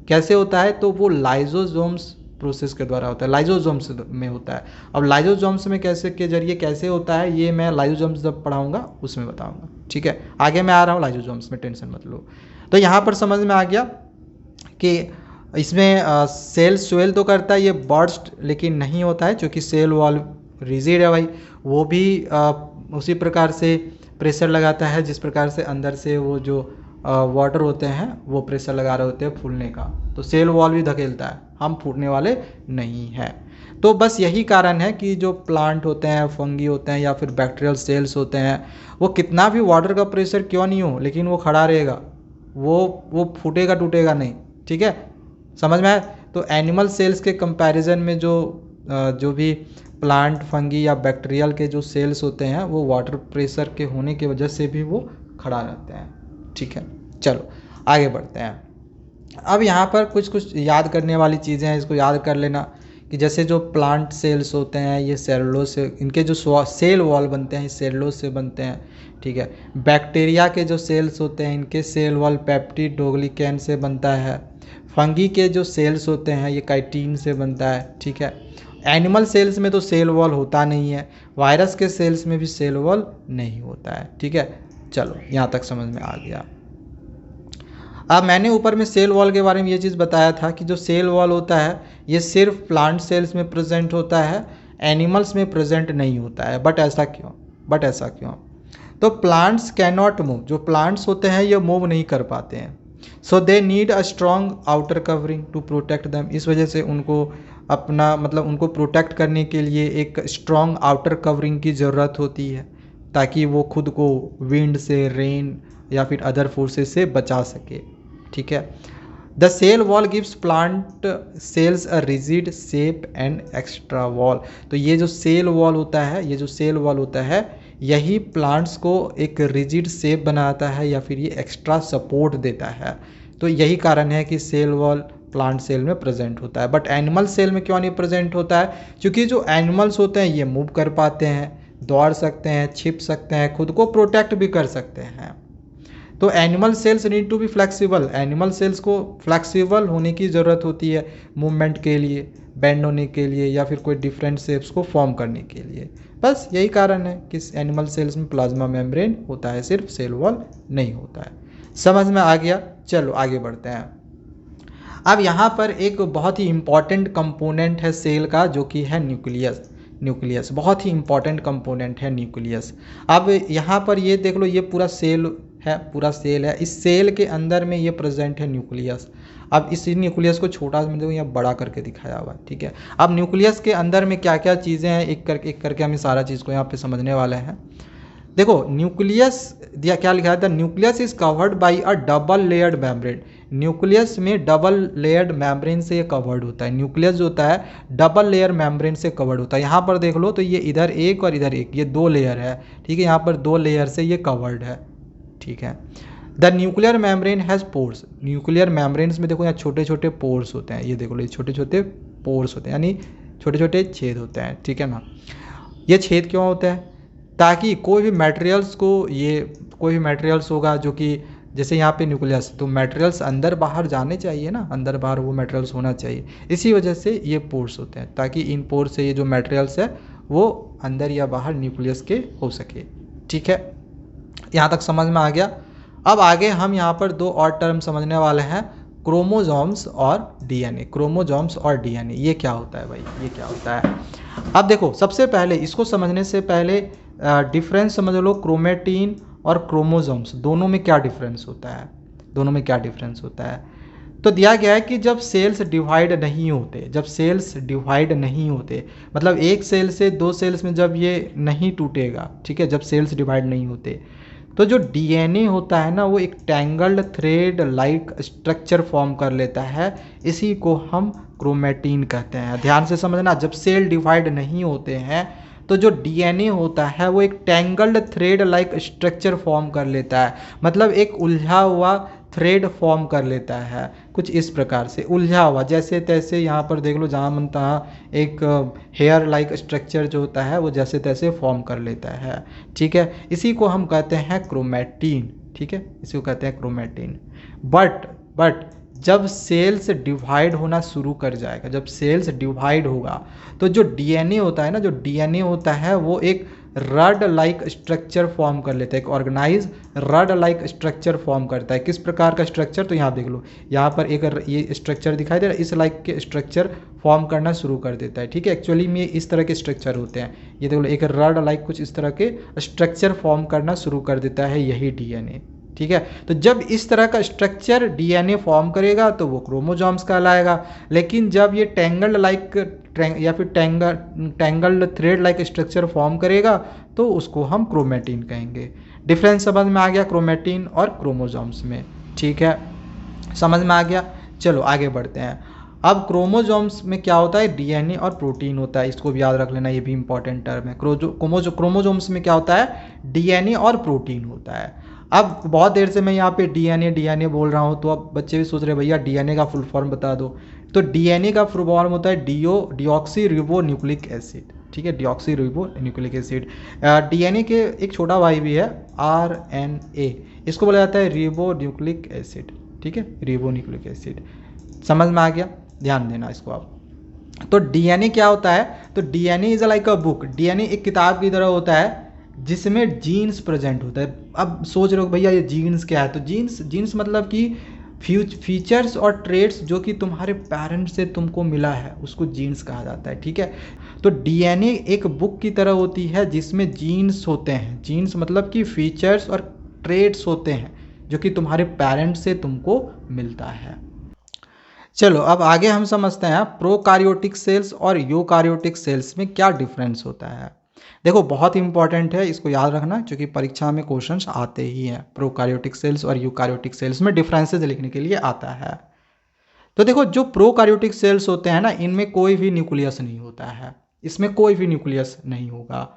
कैसे होता है? तो वो लाइजोसोम्स प्रोसेस के द्वारा होता है, लाइजोसोम्स में होता है। अब लाइजोसोम्स में कैसे के जरिए कैसे होता है, ये मैं लाइजोसोम्स जब पढ़ाऊंगा उसमें बताऊंगा, ठीक है। आगे मैं आ रहा हूँ लाइजोसोम्स में, टेंशन मत लो। तो यहाँ पर समझ में आ गया कि इसमें सेल स्वेल तो करता है, ये बर्स्ट लेकिन नहीं होता है, क्योंकि सेल वॉल रिजिड है भाई। वो भी उसी प्रकार से प्रेशर लगाता है जिस प्रकार से अंदर से वो जो वाटर होते हैं वो प्रेशर लगा रहे होते हैं फूलने का। तो सेल वॉल भी धकेलता है, हम फूटने वाले नहीं हैं। तो बस यही कारण है कि जो प्लांट होते हैं, फंगी होते हैं या फिर बैक्टीरियल सेल्स होते हैं, वो कितना भी वाटर का प्रेशर क्यों नहीं हो, लेकिन वो खड़ा रहेगा, वो फूटेगा टूटेगा नहीं, ठीक है, समझ में आया। तो एनिमल सेल्स के कंपैरिजन में जो भी प्लांट, फंगी या बैक्टीरियल के जो सेल्स होते हैं वो वाटर प्रेशर के होने की वजह से भी वो खड़ा रहते हैं, ठीक है। चलो आगे बढ़ते हैं। अब यहाँ पर कुछ याद करने वाली चीज़ें हैं, इसको याद कर लेना कि जैसे जो प्लांट सेल्स होते हैं ये सेलुलोज से, इनके जो सेल वॉल बनते हैं सेलुलोज से बनते हैं, ठीक है। बैक्टीरिया के जो सेल्स होते हैं इनके सेल वॉल पेप्टिड डोग्लिकेन से बनता है। फंगी के जो सेल्स होते हैं ये काइटिन से बनता है, ठीक है। एनिमल सेल्स में तो सेल वॉल होता नहीं है, वायरस के सेल्स में भी सेल वॉल नहीं होता है, ठीक है। चलो यहाँ तक समझ में आ गया। अब मैंने ऊपर में सेल वॉल के बारे में ये चीज़ बताया था कि जो सेल वॉल होता है ये सिर्फ प्लांट सेल्स में प्रेजेंट होता है, एनिमल्स में प्रेजेंट नहीं होता है। बट ऐसा क्यों? तो प्लांट्स कैन नॉट मूव, जो प्लांट्स होते हैं ये मूव नहीं कर पाते हैं। So they need a strong outer covering to protect them. इस वजह से उनको अपना उनको प्रोटेक्ट करने के लिए एक स्ट्रॉन्ग आउटर कवरिंग की ज़रूरत होती है, ताकि वो खुद को विंड से, रेन या फिर अदर फोर्सेस से बचा सके, ठीक है। The cell wall gives plant cells a rigid shape and extra wall. तो ये जो सेल वॉल होता है यही प्लांट्स को एक रिजिड शेप बनाता है या फिर ये एक्स्ट्रा सपोर्ट देता है। तो यही कारण है कि सेल वॉल प्लांट सेल में प्रेजेंट होता है। बट एनिमल सेल में क्यों नहीं प्रेजेंट होता है? क्योंकि जो एनिमल्स होते हैं ये मूव कर पाते हैं, दौड़ सकते हैं, छिप सकते हैं, खुद को प्रोटेक्ट भी कर सकते हैं। तो animal cells need to be flexible. Animal cells को फ्लेक्सिबल होने की ज़रूरत होती है मूवमेंट के लिए, बेंड होने के लिए या फिर कोई डिफरेंट शेप्स को फॉर्म करने के लिए। बस यही कारण है कि एनिमल सेल्स में प्लाज्मा मेम्ब्रेन होता है, सिर्फ सेल वॉल नहीं होता है। समझ में आ गया? चलो आगे बढ़ते हैं। अब यहाँ पर एक बहुत ही इम्पॉर्टेंट कंपोनेंट है सेल का, जो कि है न्यूक्लियस। बहुत ही इम्पॉर्टेंट कंपोनेंट है न्यूक्लियस। अब यहाँ पर ये देख लो, ये पूरा सेल है। इस सेल के अंदर में ये प्रेजेंट है न्यूक्लियस। अब इस न्यूक्लियस को छोटा में देखो यहाँ बड़ा करके दिखाया हुआ है, ठीक है। अब न्यूक्लियस के अंदर में क्या क्या चीज़ें हैं, एक करके हम सारा चीज़ को यहाँ पे समझने वाले हैं। देखो न्यूक्लियस दिया क्या लिखा है, the nucleus is covered by a double layered membrane. Nucleus में डबल लेयर्ड मेम्ब्रेन से ये कवर्ड होता है। न्यूक्लियस जो होता है डबल लेयर मेम्ब्रेन से कवर्ड होता है। यहाँ पर देख लो तो ये इधर एक और इधर एक, ये 2 लेयर है, ठीक है। यहाँ पर 2 लेयर से ये कवर्ड है, ठीक है। The nuclear membrane has pores. Nuclear membranes में देखो यहाँ छोटे छोटे पोर्स होते हैं, ये देखो ये छोटे छोटे पोर्स होते हैं, यानी छोटे छोटे छेद होते हैं, ठीक है ना। ये छेद क्यों होते हैं? ताकि कोई भी मटेरियल्स होगा जो कि जैसे यहाँ पे न्यूक्लियस, तो मटेरियल्स अंदर बाहर जाने चाहिए ना, अंदर बाहर वो मटेरियल्स होना चाहिए। इसी वजह से ये पोर्स होते हैं, ताकि इन पोर्स से ये जो मटेरियल्स है वो अंदर या बाहर न्यूक्लियस के हो सके, ठीक है। यहाँ तक समझ में आ गया। अब आगे हम यहाँ पर 2 और टर्म समझने वाले हैं, क्रोमोसोम्स और डीएनए। क्रोमोसोम्स और डीएनए ये क्या होता है भाई, ये क्या होता है? अब देखो सबसे पहले इसको समझने से पहले डिफरेंस समझ लो क्रोमेटिन और क्रोमोसोम्स दोनों में क्या डिफरेंस होता है, दोनों में क्या डिफरेंस होता है। तो दिया गया है कि जब सेल्स डिवाइड नहीं होते, जब सेल्स डिवाइड नहीं होते मतलब एक सेल से दो सेल्स में जब ये नहीं टूटेगा, ठीक है, जब सेल्स डिवाइड नहीं होते तो जो डीएनए होता है ना वो एक tangled thread like structure form कर लेता है, इसी को हम क्रोमेटिन कहते हैं। ध्यान से समझना, जब सेल डिवाइड नहीं होते हैं तो जो डीएनए होता है वो एक tangled thread like structure form कर लेता है, मतलब एक उलझा हुआ थ्रेड फॉर्म कर लेता है, कुछ इस प्रकार से उलझा हुआ, जैसे तैसे यहाँ पर देख लो जहाँ मन तहाँ एक हेयर लाइक स्ट्रक्चर जो होता है वो जैसे तैसे फॉर्म कर लेता है, ठीक है, इसी को हम कहते हैं क्रोमेटिन, ठीक है, इसी को कहते हैं क्रोमेटिन। बट जब सेल्स डिवाइड होना शुरू कर जाएगा, जब सेल्स डिवाइड होगा तो जो डीएनए होता है ना, जो डीएनए होता है वो एक रड लाइक स्ट्रक्चर फॉर्म कर लेता है, एक organize rod like structure form करता है। किस प्रकार का स्ट्रक्चर, तो यहाँ देख लो, यहाँ पर एक ये स्ट्रक्चर दिखाई दे रहा है, इस लाइक के स्ट्रक्चर फॉर्म करना शुरू कर देता है, ठीक है। एक्चुअली में इस तरह के स्ट्रक्चर होते हैं, ये देख लो एक रड लाइक कुछ इस तरह के स्ट्रक्चर फॉर्म करना शुरू कर देता है यही डीएनए, ठीक है। तो जब इस तरह का स्ट्रक्चर डीएनए फॉर्म करेगा तो वो क्रोमोसोम्स कहलाएगा, लेकिन जब ये टैंगल्ड लाइक या फिर tangled thread like structure form करेगा तो उसको हम क्रोमेटिन कहेंगे। डिफरेंस समझ में आ गया क्रोमेटिन और क्रोमोसोम्स में, ठीक है, समझ में आ गया। चलो आगे बढ़ते हैं। अब क्रोमोसोम्स में क्या होता है, डीएनए और प्रोटीन होता है, इसको भी याद रख लेना, ये भी इंपॉर्टेंट टर्म है। क्रोमोसोम्स में क्या होता है, डीएनए और प्रोटीन होता है। अब बहुत देर से मैं यहाँ पे डीएनए बोल रहा हूँ तो अब बच्चे भी सोच रहे हैं भैया डीएनए का फुल फॉर्म बता दो। तो डीएनए का फुल फॉर्म होता है डिऑक्सी रिबो न्यूक्लिक एसिड, ठीक है, deoxy ribo nucleic acid. DNA के एक छोटा भाई भी है आरएनए, इसको बोला जाता है रिबो न्यूक्लिक एसिड, ठीक है, रिबो न्यूक्लिक एसिड। समझ में आ गया, ध्यान देना इसको आप। तो डीएनए क्या होता है, तो DNA is like a book, DNA एक किताब की तरह होता है जिसमें जीन्स प्रेजेंट होता है। अब सोच रहे हो भैया ये जीन्स क्या है, तो जीन्स मतलब कि फीचर्स और ट्रेड्स जो कि तुम्हारे पेरेंट्स से तुमको मिला है उसको जीन्स कहा जाता है, ठीक है। तो डीएनए एक बुक की तरह होती है जिसमें जीन्स होते हैं, जीन्स मतलब कि फीचर्स और ट्रेड्स होते हैं जो कि तुम्हारे पेरेंट्स से तुमको मिलता है। चलो अब आगे हम समझते हैं प्रोकार्योटिक सेल्स और यूकार्योटिक सेल्स में क्या डिफरेंस होता है। देखो बहुत इंपॉर्टेंट है, इसको याद रखना क्योंकि परीक्षा में क्वेश्चंस आते ही हैं। प्रोकार्योटिक सेल्स और यूकार्योटिक सेल्स में डिफरेंसेस लिखने के लिए आता है। तो देखो जो प्रोकार्योटिक सेल्स होते हैं ना, इनमें कोई भी न्यूक्लियस नहीं होता है, इसमें कोई भी न्यूक्लियस नहीं होगा।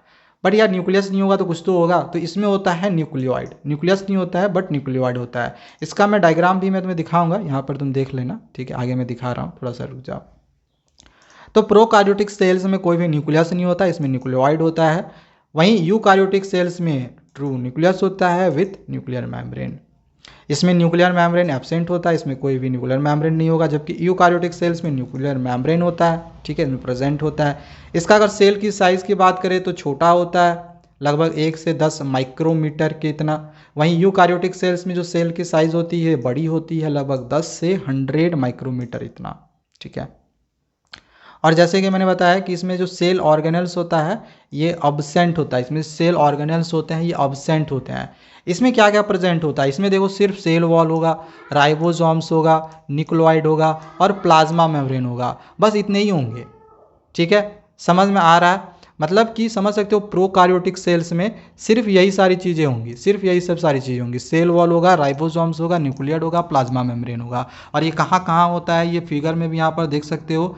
बट यार न्यूक्लियस नहीं होगा तो कुछ तो होगा, तो इसमें होता है न्यूक्लियोइड, न्यूक्लियस नहीं होता है बट न्यूक्लियोइड होता है। इसका मैं डायग्राम भी मैं तुम्हें दिखाऊंगा, यहाँ पर तुम देख लेना, ठीक है, आगे मैं दिखा रहा हूँ, थोड़ा सा रुक जाओ। तो प्रोकार्योटिक सेल्स में कोई भी न्यूक्लियस नहीं होता, इसमें न्यूक्लियोइड होता है। वहीं यूकार्योटिक सेल्स में ट्रू न्यूक्लियस होता है विथ न्यूक्लियर मेम्ब्रेन, इसमें न्यूक्लियर मेम्ब्रेन एब्सेंट होता है, इसमें कोई भी न्यूक्लियर मेम्ब्रेन नहीं होगा। जबकि यूकार्योटिक सेल्स में न्यूक्लियर मेम्ब्रेन होता है, ठीक है, इसमें प्रेजेंट होता है। इसका अगर सेल की साइज़ की बात करें तो छोटा होता है, लगभग 1 से 10 माइक्रोमीटर के इतना। वहीं यूकार्योटिक सेल्स में जो सेल की साइज़ होती है बड़ी होती है, लगभग 10 से 100 माइक्रोमीटर इतना, ठीक है। और जैसे कि मैंने बताया कि इसमें जो सेल ऑर्गेनल्स होता है ये अब्सेंट होता है, इसमें सेल ऑर्गेनल्स होते हैं ये अब्सेंट होते हैं। इसमें क्या क्या प्रेजेंट होता है, इसमें देखो सिर्फ सेल वॉल होगा, राइबोसोम्स होगा, न्यूक्लियोइड होगा और प्लाज्मा मेम्ब्रेन होगा, बस इतने ही होंगे, ठीक है। समझ में आ रहा है, मतलब कि समझ सकते हो प्रोकार्योटिक सेल्स में सिर्फ यही सारी चीज़ें होंगी, सिर्फ यही सब सारी चीज़ें होंगी, सेल वॉल होगा, राइबोसोम्स होगा, न्यूक्लियोइड होगा, प्लाज्मा मेम्ब्रेन होगा। और ये कहाँ कहाँ होता है, ये फिगर में भी यहाँ पर देख सकते हो,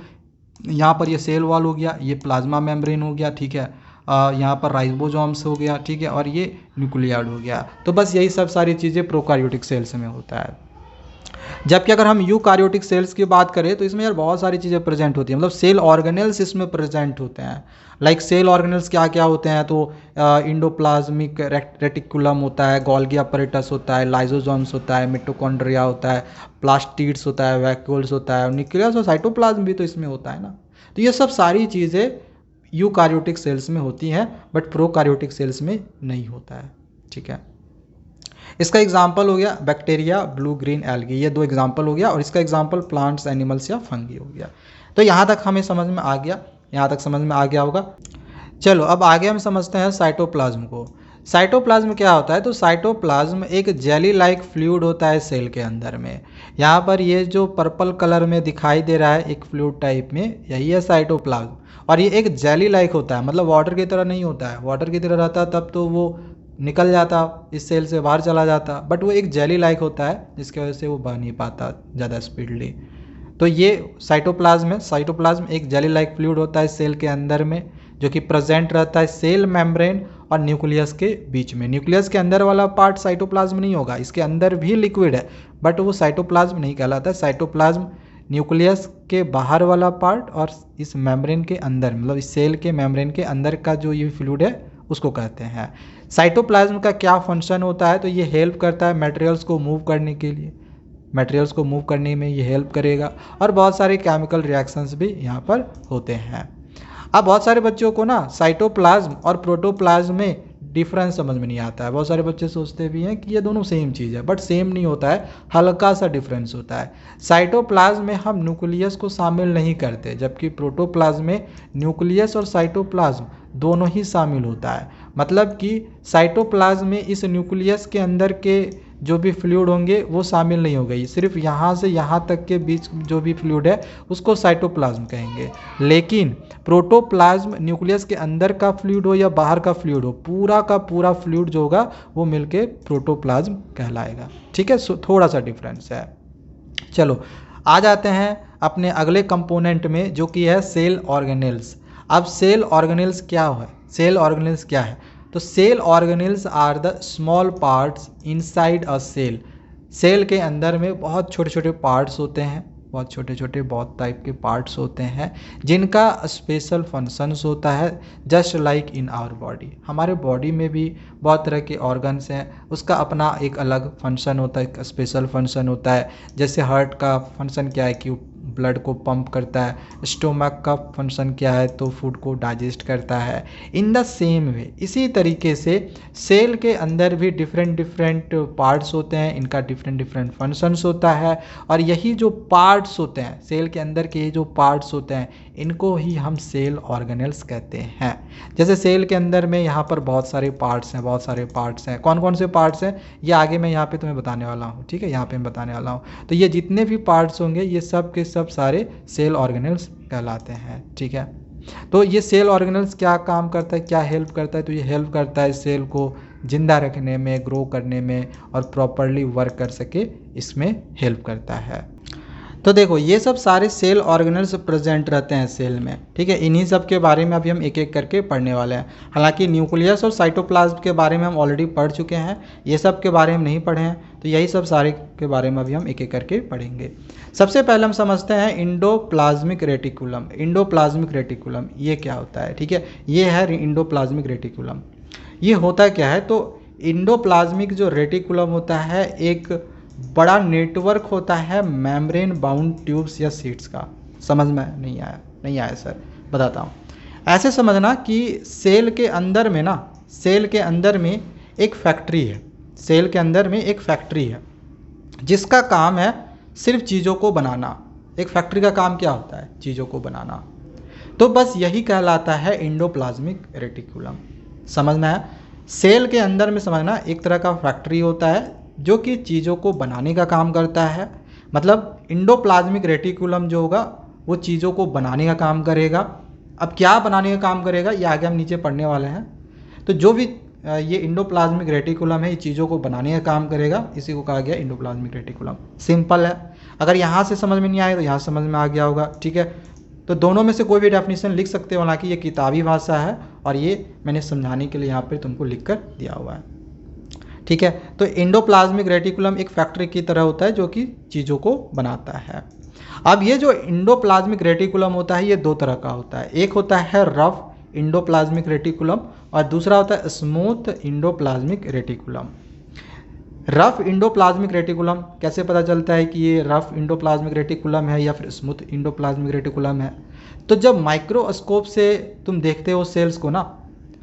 यहाँ पर ये सेल वॉल हो गया, ये प्लाज्मा मेम्ब्रेन हो गया, ठीक है, यहाँ पर राइबोसोम्स हो गया, ठीक है, और ये न्यूक्लियोइड हो गया। तो बस यही सब सारी चीज़ें प्रोकार्योटिक सेल्स में होता है। जबकि अगर हम यूकार्योटिक सेल्स की बात करें तो इसमें यार बहुत सारी चीज़ें प्रेजेंट होती हैं, मतलब सेल ऑर्गेनल्स इसमें प्रेजेंट होते हैं। लाइक सेल ऑर्गेनल्स क्या क्या होते हैं, तो इंडोप्लाज्मिक रेटिकुलम होता है, गोल्गी अपैरेटस होता है, लाइसोसोम्स होता है, मिटोकॉन्ड्रिया होता है, प्लास्टिड्स होता है, वैक्यूल्स होता है, न्यूक्लियस और साइटोप्लाज्म भी तो इसमें होता है ना। तो ये सब सारी चीज़ें यूकार्योटिक सेल्स में होती हैं बट प्रोकार्योटिक सेल्स में नहीं होता है, ठीक है। इसका एग्जाम्पल हो गया बैक्टीरिया, ब्लू ग्रीन एल्गी, ये 2 एग्जाम्पल हो गया, और इसका एग्जाम्पल प्लांट्स, एनिमल्स या फंगी हो गया। तो यहाँ तक हमें समझ में आ गया, यहाँ तक समझ में आ गया होगा। चलो अब आगे हम समझते हैं साइटोप्लाज्म को। साइटोप्लाज्म क्या होता है? तो साइटोप्लाज्म एक जेली लाइक फ्लूइड होता है सेल के अंदर में। यहाँ पर ये जो पर्पल कलर में दिखाई दे रहा है एक फ्लूइड टाइप में, यही है साइटोप्लाज्म। और ये एक जेली लाइक होता है, मतलब वाटर की तरह नहीं होता है। वाटर की तरह रहता तब तो वो निकल जाता, इस सेल से बाहर चला जाता, बट वो एक जेली लाइक होता है जिसकी वजह से वो बह नहीं पाता ज़्यादा स्पीडली। तो ये साइटोप्लाज्म है। साइटोप्लाज्म एक जेली लाइक फ्लूइड होता है सेल के अंदर में, जो कि प्रेजेंट रहता है सेल मेम्ब्रेन और न्यूक्लियस के बीच में। न्यूक्लियस के अंदर वाला पार्ट साइटोप्लाज्म नहीं होगा, इसके अंदर भी लिक्विड है बट वो साइटोप्लाज्म नहीं कहलाता है। साइटोप्लाज्म न्यूक्लियस के बाहर वाला पार्ट और इस मेम्ब्रेन के अंदर, मतलब इस सेल के मेम्ब्रेन के अंदर का जो ये फ्लूइड है उसको कहते हैं। साइटोप्लाज्म का क्या फंक्शन होता है? तो ये हेल्प करता है मटेरियल्स को मूव करने के लिए, मटेरियल्स को मूव करने में ये हेल्प करेगा। और बहुत सारे केमिकल रिएक्शंस भी यहाँ पर होते हैं। अब बहुत सारे बच्चों को ना साइटोप्लाज्म और प्रोटोप्लाज्म में डिफरेंस समझ में नहीं आता है। बहुत सारे बच्चे सोचते भी हैं कि ये दोनों सेम चीज़ है, बट सेम नहीं होता है, हल्का सा डिफरेंस होता है। साइटोप्लाज्म में हम न्यूक्लियस को शामिल नहीं करते, जबकि प्रोटोप्लाज्म में न्यूक्लियस और साइटोप्लाज्म दोनों ही शामिल होता है। मतलब कि साइटोप्लाज्म में इस न्यूक्लियस के अंदर के जो भी फ्लूइड होंगे वो शामिल नहीं हो गई, सिर्फ यहाँ से यहाँ तक के बीच जो भी फ्लूइड है उसको साइटोप्लाज्म कहेंगे। लेकिन प्रोटोप्लाज्म न्यूक्लियस के अंदर का फ्लूइड हो या बाहर का फ्लूइड हो, पूरा का पूरा फ्लूइड जो होगा वो मिलके प्रोटोप्लाज्म कहलाएगा। ठीक है, थोड़ा सा डिफरेंस है। चलो आ जाते हैं अपने अगले कंपोनेंट में, जो कि है सेल ऑर्गेनेल्स। अब सेल ऑर्गेनेल्स क्या है? सेल ऑर्गेनेल्स क्या है? तो cell organelles are the small parts inside a cell. Cell के अंदर में बहुत छोटे छोटे पार्ट्स होते हैं, बहुत छोटे छोटे बहुत टाइप के पार्ट्स होते हैं जिनका स्पेशल फंक्शंस होता है, just like in our body. हमारे बॉडी में भी बहुत तरह के ऑर्गन्स हैं, उसका अपना एक अलग फंक्शन होता है, एक स्पेशल फंक्शन होता है। जैसे हार्ट का फंक्शन क्या है कि ब्लड को पंप करता है, स्टोमक का फंक्शन क्या है तो फूड को डाइजेस्ट करता है। इन द सेम वे, इसी तरीके से सेल के अंदर भी डिफरेंट डिफरेंट पार्ट्स होते हैं, इनका डिफरेंट डिफरेंट फंक्शंस होता है। और यही जो पार्ट्स होते हैं सेल के अंदर के, ये जो पार्ट्स होते हैं इनको ही हम सेल ऑर्गेनेल्स कहते हैं। जैसे सेल के अंदर में यहाँ पर बहुत सारे पार्ट्स हैं, बहुत सारे पार्ट्स हैं। कौन कौन से पार्ट्स हैं ये आगे मैं यहाँ पे तुम्हें बताने वाला हूँ। ठीक है, यहाँ पे मैं बताने वाला हूँ। तो ये जितने भी पार्ट्स होंगे ये सब के सब सारे सेल ऑर्गेनेल्स कहलाते हैं। ठीक है, तो ये सेल ऑर्गेनेल्स क्या काम करता है, क्या हेल्प करता है? तो ये हेल्प करता है सेल को जिंदा रखने में, ग्रो करने में और प्रॉपरली वर्क कर सके, इसमें हेल्प करता है। तो देखो ये सब सारे सेल ऑर्गेनेल्स प्रेजेंट रहते हैं सेल में। ठीक है, इन्हीं सब के बारे में अभी हम एक एक करके पढ़ने वाले हैं। हालांकि न्यूक्लियस और साइटोप्लाज्म के बारे में हम ऑलरेडी पढ़ चुके हैं, ये सब के बारे में नहीं पढ़े हैं, तो यही सब सारे के बारे में अभी हम एक एक करके पढ़ेंगे। सबसे पहले हम समझते हैं इंडोप्लाज्मिक रेटिकुलम। इंडोप्लाज्मिक रेटिकुलम ये क्या होता है? ठीक है, ये है इंडोप्लाज्मिक रेटिकुलम। ये होता क्या है? तो इंडोप्लाज्मिक जो रेटिकुलम होता है एक बड़ा नेटवर्क होता है मेम्ब्रेन बाउंड ट्यूब्स या सीट्स का। समझ में नहीं आया? नहीं आया सर, बताता हूँ। ऐसे समझना कि सेल के अंदर में ना, सेल के अंदर में एक फैक्ट्री है, सेल के अंदर में एक फैक्ट्री है जिसका काम है सिर्फ चीज़ों को बनाना। एक फैक्ट्री का काम क्या होता है? चीज़ों को बनाना। तो बस यही कहलाता है इंडोप्लाज्मिक रेटिकुलम। समझना है, सेल के अंदर में समझना एक तरह का फैक्ट्री होता है जो कि चीज़ों को बनाने का काम करता है। मतलब इंडोप्लाज्मिक रेटिकुलम जो होगा वो चीज़ों को बनाने का काम करेगा। अब क्या बनाने का काम करेगा ये आगे हम नीचे पढ़ने वाले हैं। तो जो भी ये इंडोप्लाज्मिक रेटिकुलम है ये चीज़ों को बनाने का काम करेगा, इसी को कहा गया इंडोप्लाज्मिक रेटिकुलम। सिंपल है, अगर यहाँ से समझ में नहीं आए तो यहाँ समझ में आ गया होगा। ठीक है, तो दोनों में से कोई भी डेफिनेशन लिख सकते हो, हालांकि ये किताबी भाषा है और ये मैंने समझाने के लिए यहाँ पर तुमको लिख कर दिया हुआ है। ठीक है, तो इंडोप्लाज्मिक रेटिकुलम एक फैक्ट्री की तरह होता है जो कि चीज़ों को बनाता है। अब ये जो इंडोप्लाज्मिक रेटिकुलम होता है ये दो तरह का होता है। एक होता है रफ इंडोप्लाज्मिक रेटिकुलम और दूसरा होता है smooth endoplasmic reticulum. Rough endoplasmic reticulum कैसे पता चलता है कि ये रफ इंडोप्लाज्मिक रेटिकुलम है या फिर स्मूथ इंडोप्लाज्मिक रेटिकुलम है? तो जब माइक्रोस्कोप से तुम देखते हो सेल्स को ना,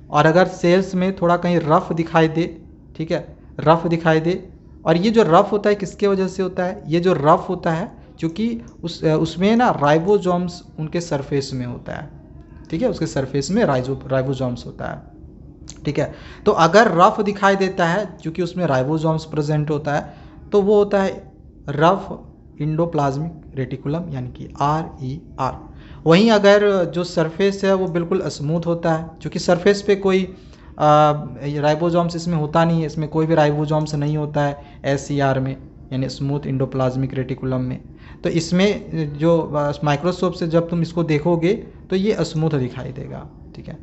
और अगर सेल्स में थोड़ा कहीं रफ दिखाई दे, ठीक है, रफ दिखाई दे, और ये जो रफ होता है किसके वजह से होता है? ये जो रफ होता है क्योंकि उसमें ना राइबोसोम्स उनके सरफेस में होता है। ठीक है, उसके सरफेस में राइबोसोम्स होता है। ठीक है। तो अगर रफ दिखाई देता है क्योंकि उसमें राइबोसोम्स प्रेजेंट होता है, तो वो होता है रफ इंडोप्लाज्मिक रेटिकुलम यानी कि RER। वहीं अगर जो सरफेस है वो बिल्कुल स्मूथ होता है, क्योंकि सरफेस पे कोई राइबोसोम्स इसमें होता नहीं है, इसमें कोई भी राइबोसोम्स नहीं होता है SER में, यानी स्मूथ इंडोप्लाज्मिक रेटिकुलम में। तो इसमें जो माइक्रोस्कोप से जब तुम इसको देखोगे तो ये स्मूथ दिखाई देगा। ठीक है।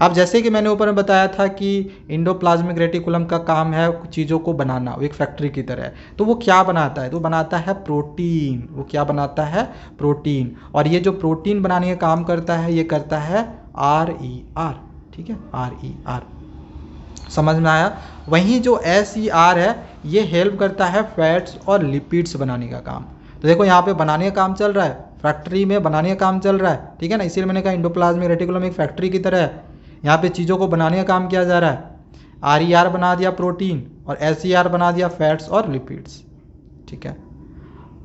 अब जैसे कि मैंने ऊपर में बताया था कि इंडोप्लाज्मिक रेटिकुलम का काम है चीज़ों को बनाना, वो एक फैक्ट्री की तरह है। तो वो क्या बनाता है? तो बनाता है प्रोटीन। वो क्या बनाता है? प्रोटीन। और ये जो प्रोटीन बनाने का काम करता है ये करता है RER। ठीक है, RER। समझ में आया? वहीं जो SER है ये हेल्प करता है फैट्स और लिपिड्स बनाने का काम। तो देखो यहाँ पे बनाने का काम चल रहा है, फैक्ट्री में बनाने का काम चल रहा है। ठीक है ना, इसीलिए मैंने कहा इंडोप्लाज्मिक रेटिकुलम एक फैक्ट्री की तरह है। यहाँ पे चीज़ों को बनाने का काम किया जा रहा है। RER बना दिया प्रोटीन और SER बना दिया फैट्स और लिपिड्स। ठीक है।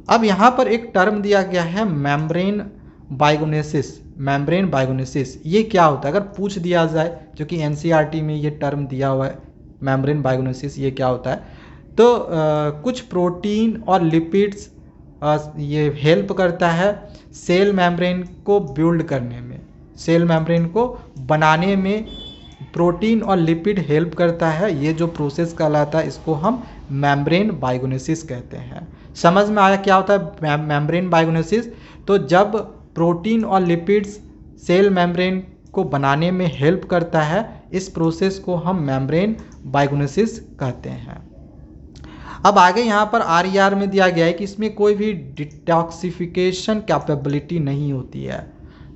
अब यहाँ पर एक टर्म दिया गया है मेम्ब्रेन बायोगेनेसिस। मेम्ब्रेन बायोगेनेसिस ये क्या होता है? अगर पूछ दिया जाए, जो कि NCERT में ये टर्म दिया हुआ है, मेम्ब्रेन बायोगेनेसिस ये क्या होता है, तो कुछ प्रोटीन और लिपिड्स ये हेल्प करता है सेल मेम्ब्रेन को बिल्ड करने में, सेल मेम्ब्रेन को बनाने में प्रोटीन और लिपिड हेल्प करता है। ये जो प्रोसेस कहलाता है इसको हम मेम्ब्रेन बायोगेनेसिस कहते हैं। समझ में आया क्या होता है मेम्ब्रेन बायोगेनेसिस? तो जब प्रोटीन और लिपिड्स सेल मेम्ब्रेन को बनाने में हेल्प करता है, इस प्रोसेस को हम मेम्ब्रेन बायोगेनेसिस कहते हैं। अब आगे यहाँ पर RER में दिया गया है कि इसमें कोई भी डिटॉक्सिफिकेशन कैपेबिलिटी नहीं होती है,